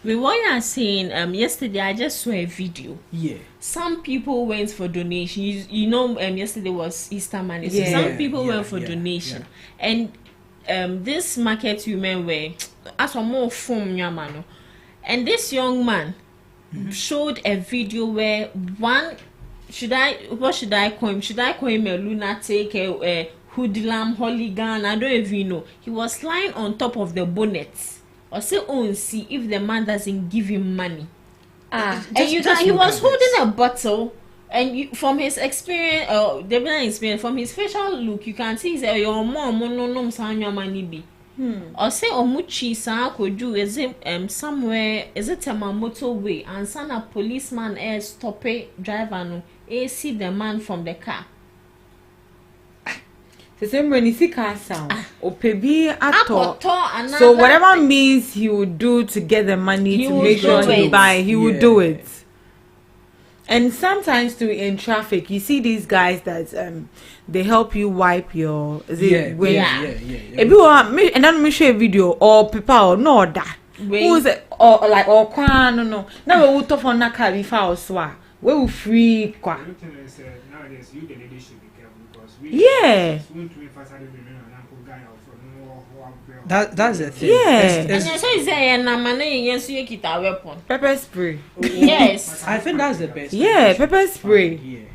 With what you are saying, yesterday I just saw a video.
Yeah.
Some people went for donation. Yesterday was Easter Monday. So some people went for donation. And this market women were as a more form yamano. And this young man showed a video where what should I call him? Should I call him a lunatic, a hoodlum, hooligan? I don't even know. He was lying on top of the bonnet. Or say, see if the man doesn't give him money. He was holding a bottle, and from his experience, from his facial look, you can see that your mom no money be. Or say omuchi sa could do is it somewhere is it a motorway and son a policeman stop it driver no see the man from the car.
The same when you see car sound or pebi so whatever means he would do to get the money to make sure he buy, he would do it. And sometimes too in traffic, you see these guys that they help you wipe your and then me share a video or people or no that who's or like or kwan no now we talk on that car before so we will free kwa.
Nowadays you the lady should be careful because
that's the thing.
And so is there na money yes you get a weapon.
Pepper spray.
Yes.
I think that's the best.
Yeah, pepper spray.
Yeah.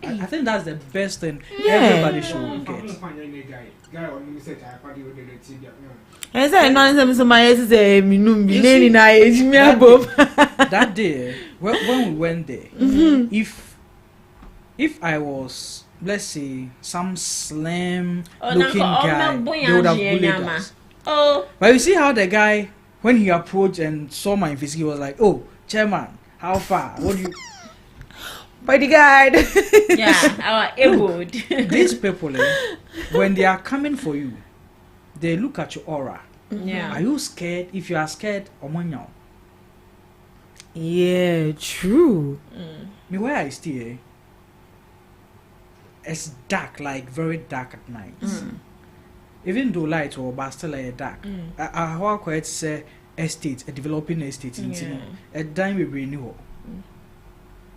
I think that's the best thing everybody should get. That day when we went there, if I was, let's say, some slim looking guy, they would have bullied us. But you see how the guy, when he approached and saw my face, he was like, "Oh, chairman, how far? What do you?"
Bodyguard.
Our able.
These people, when they are coming for you, they look at your aura. Are you scared? If you are scared, omonyo.
Yeah, true.
Me where I stay, it's dark, like very dark at night. Even though light or but still like dark. I quite say estate, a developing estate in a dime we renew.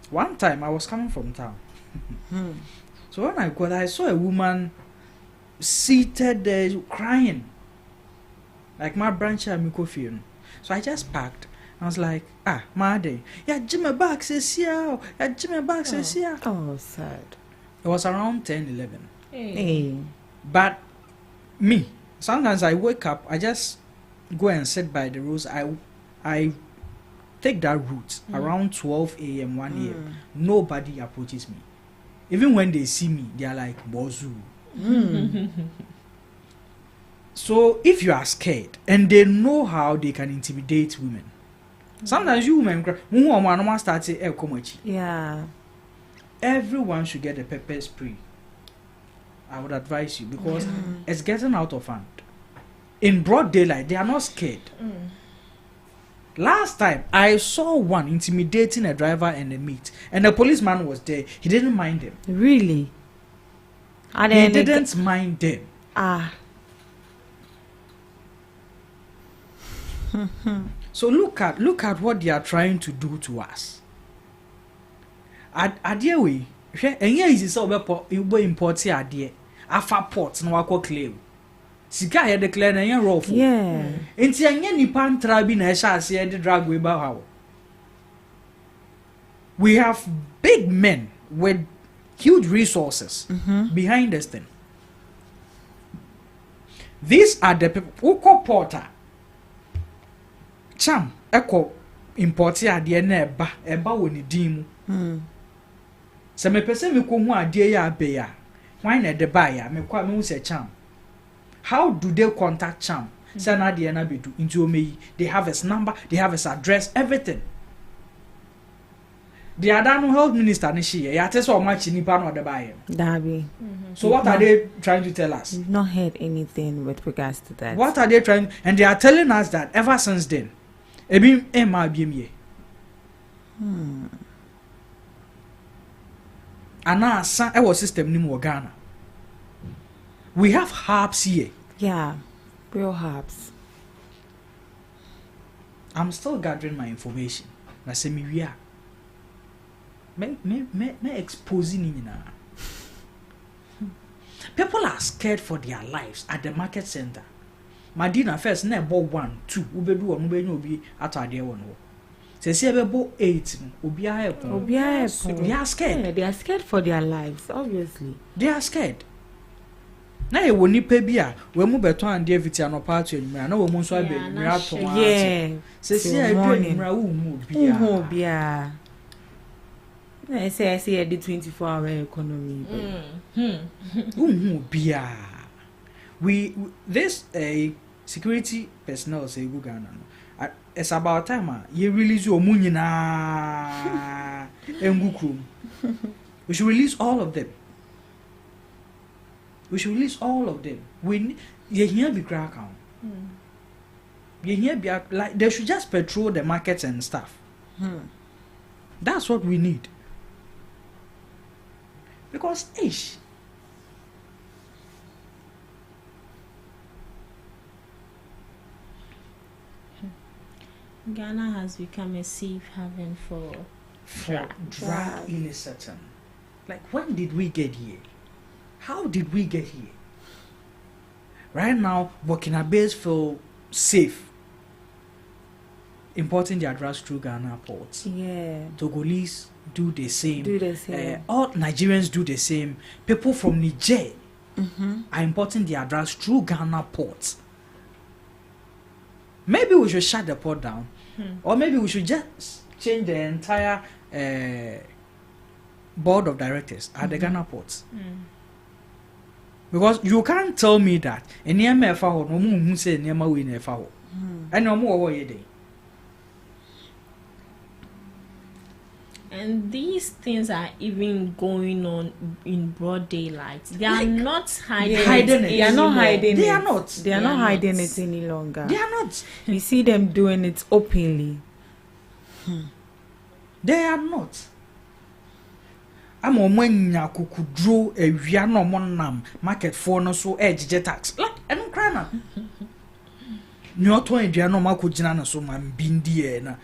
One time I was coming from town. So when I got, I saw a woman seated there crying. Like my branch at Mikofin. So I just parked. I was like, Made, Jimmy Bags is here. Jimmy Bags is here.
Oh, sad.
It was around 10-11.
Hey.
But me, sometimes I wake up, I just go and sit by the roads. I take that route around 12 a.m., 1 a.m. Nobody approaches me. Even when they see me, they are like, Bozu. So if you are scared, and they know how they can intimidate women, sometimes you women cry.
Yeah.
Everyone should get a pepper spray. I would advise you because it's getting out of hand. In broad daylight, they are not scared. Last time I saw one intimidating a driver and a mate, and the policeman was there. He didn't mind them.
Really?
He didn't mind them. So look at what they are trying to do to us. Adie we, enye is so be import adie. Afa port na wako claim. Sika ye declare na yen rough.
Yeah.
Enti enye nipa ntra bi na ehya ase e drag we ba how. We have big men with huge resources behind this thing. These are the people who porter. Cham eko import adie na eba woni din mu. Se me pese me ko hu adie ya be ya. Why na de buy ya me kwa me hu se Cham. How do they contact Cham? Sana Diana Bidu into me. They have his number, they have his address, everything. The Adano Health Minister Nishi, ya tell so much in Nipan or the buyer.
Darby.
So what are they trying to tell us?
We've not heard anything with regards to that.
What are they trying? And they are telling us that ever since then, Ebim Emma Bimye. And now our system ni mo Ghana. We have herbs here.
Yeah, real herbs.
I'm still gathering my information. Na say me we are. Me exposing you now. People are scared for their lives at the market center. Madina first na ebo 1 2 ubedu one ube obi atade one wo. Say ebo 8 obi a help. They are scared.
Yeah, they are scared for their lives, obviously.
They are scared. Na e woni pa bia we mu beto and dey viti anopa to enumra na we mu nso abe enumra to.
Yeah.
Say e do enumra wo mu
bia. I say the 24-hour economy.
Bia. We this security personnel say go Ghana. It's about time you release your money na engukrum. We should release all of them. We should release all of them. We you hear be crack out. You hear be like they should just patrol the markets and stuff. That's what we need. Because
Ghana has become a safe haven for
drug illicit. Like, when did we get here? How did we get here? Right now, Burkina Faso feel safe importing their drugs through Ghana ports.
Yeah.
Togolese do the same. All Nigerians do the same. People from Niger are importing their drugs through Ghana ports. Maybe we should shut the port down, or maybe we should just change the entire board of directors at the Ghana ports. Because you can't tell me that any MFA no more who say near my way never and no more way day.
And these things are even going on in broad daylight. They are not hiding it.
They are not hiding it.
They are not.
They are not hiding it any longer.
They are not.
We see them doing it openly.
They are not. I'm on when ya could draw a viano monam market for no so edge tax. Like, I don't cry now. Not when Diano Marco Janana so man bindiena.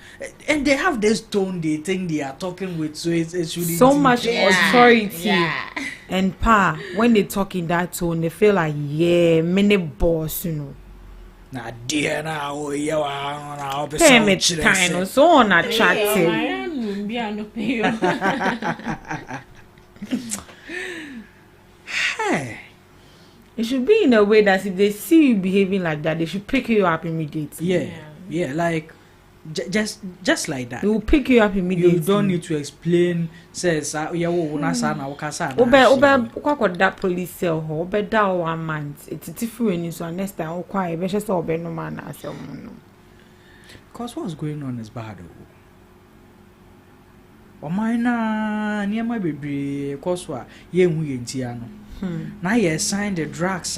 And they have this tone they think they are talking with, so it's really
so much authority and power. When they talk in that tone, they feel like many boss, you know.
Na dear now, yeah,
payment kind so unattractive.
Hey.
It should be in a way that if they see you behaving like that, they should pick you up immediately.
Yeah, like just like that.
They will pick you up immediately.
You don't need to explain. Says yeah, na ukasa.
Obe that police cell ho. Obe that 1 month. It's different. So next time okwa ebe just obe no man asem no.
Because what's going on is bad. Omaina niema bebre koswa ye hu ye ntia no. Now you sign the drugs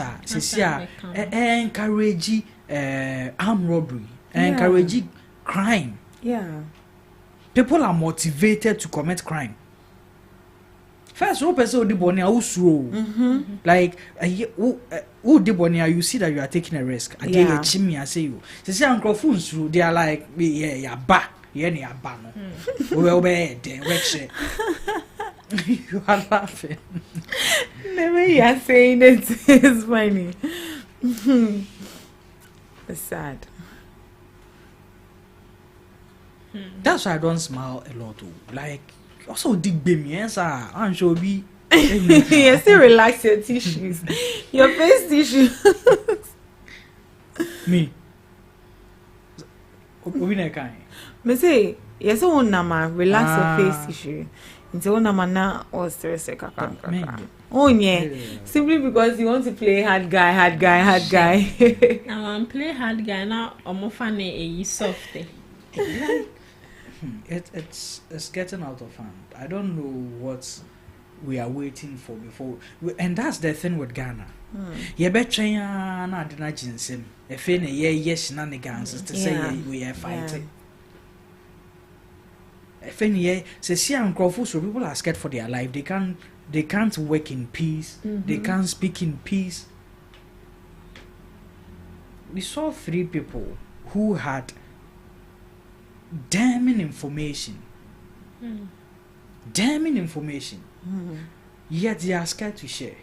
encourage armed robbery, encourage crime.
Yeah.
People are motivated to commit crime. First, one person who did like who did you see that you are taking a risk. I get a chimney, I say you. They say Uncle through, they are like yeah, ba, yeah, ba no. Well, bad, you are laughing.
The way you are saying it is funny. It's sad.
That's why I don't smile a lot. Like, also dig me, yes, I'm sure be.
You still relax your tissues, your face tissues.
Me.
Me say, yes, oh, Nama, relax your face tissue. Until Namana or stress a Oh yeah. Simply because you want to play hard guy.
I want to play hard guy now. I'm funny, soft.
It's getting out of hand. I don't know what we are waiting for before, and that's the thing with Ghana. You betcha na adina jinsem. If any yes shenanigans to say we are fighting. If any say see and so people are scared for their life. They can't work in peace. They can't speak in peace. We saw 3 people who had damning information. Yet they are scared to share.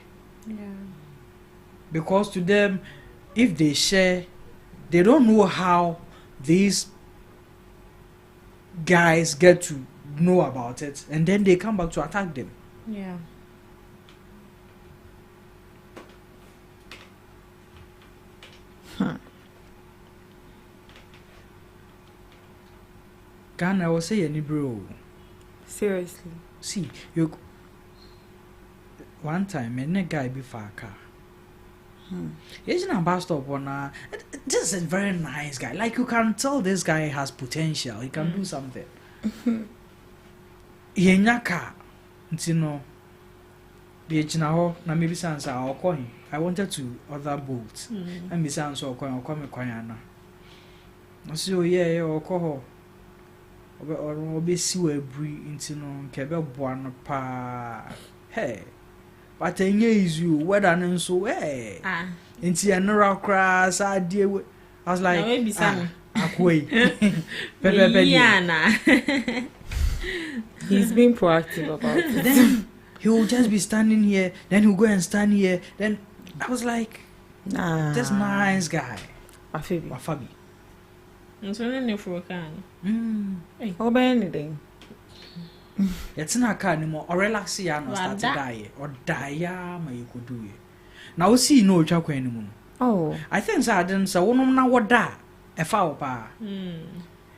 Because to them, if they share, they don't know how these guys get to know about it, and then they come back to attack them. Ghana, I will say any bro.
Seriously.
See, you one time a guy be for a car. He's in a bus stop on this is a very nice guy. Like you can tell this guy has potential. He can do something. He in your car. You know. Be na maybe sans our coin. I wanted to other boats. And be sans or coin or come coin. So yeah, or call or be sewer breed into no kebe buano pa. Hey. But I is you whether and so hey. Into a neural crass idea. I was like,
he's being proactive about it.
Then he will just be standing here, then he'll go and stand here. Then I was like, this nice guy. Wafabi.
It's only for a can.
Or by anything.
It's not a car anymore, or relax ya no start to die, or die ma you could do it. Now see no chako anymore.
Oh,
I think so. I didn't say one na what da a foul pa.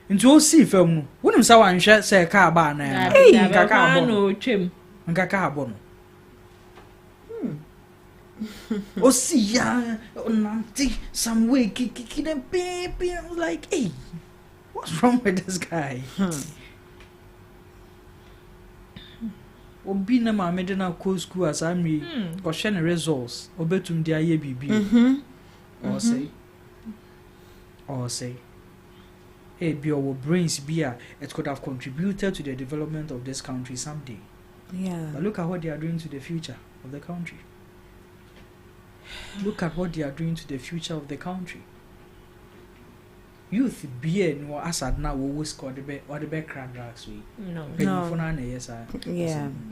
Into see film. Wouldn't someone share say car bar na. Hey, kaka
no trim.
Kaka bono. Oh see ya, nanti some way kiki them baby. I was like, hey, what's wrong with this guy? Obi na ma mede na ko school as amri ko share the results obetum dia ye bibi or say hey be our brains be it could have contributed to the development of this country someday. But look at what they are doing to the future of the country. Look at what they are doing to the future of the country. Youth be no asad now we score the background drugs we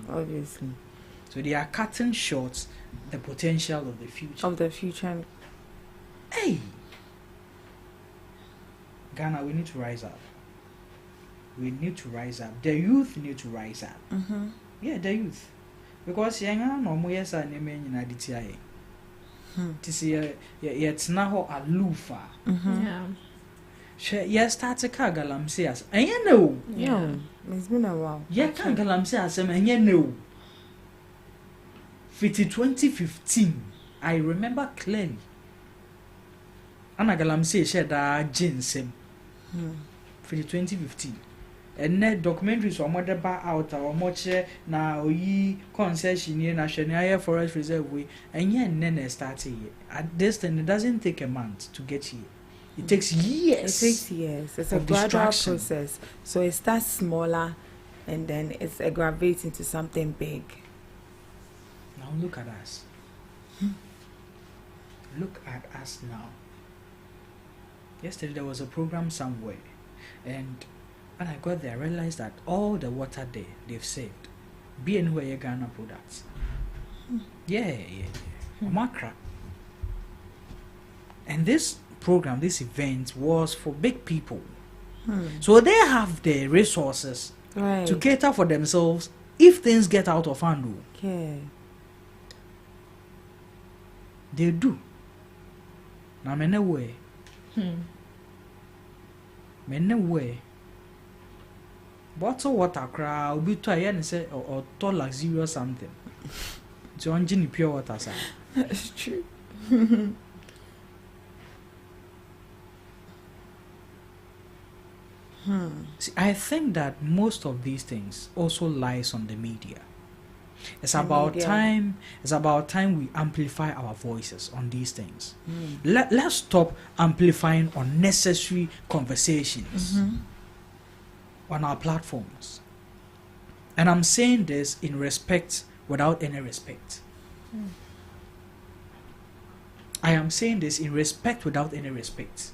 obviously.
So they are cutting short the potential of the future. Hey, Ghana, we need to rise up. The youth need to rise up. Yeah, the youth, because young no more yes and men in aditi. To see it's now alufa. Yes, that's a car galamsias. And you know,
it's been a while.
Yeah, can galamsias, and you know. 2015, I remember clearly. Anna galamsi shared that ginseng. 2015. And net documentaries or mother bar out or much now ye concession here National Forest Reserve way, and yet nene started at this time. It doesn't take a month to get here. It takes years.
It's a gradual process. So it starts smaller and then it's aggravates into something big.
Now look at us. Look at us now. Yesterday there was a program somewhere, and when I got there I realized that all the water there they've saved be anywhere Ghana products. Makra. And this program, this event was for big people. So they have the resources to cater for themselves if things get out of hand. They do. Now many way. Bottle water crowd be to and say or tall luxury or something. So on Jini pure water, sir.
That's true.
See, I think that most of these things also lies on the media. It's
The
about
media.
time. It's about time we amplify our voices on these things. Let's stop amplifying unnecessary conversations on our platforms. And I'm saying this in respect without any respect. I am saying this in respect without any respect.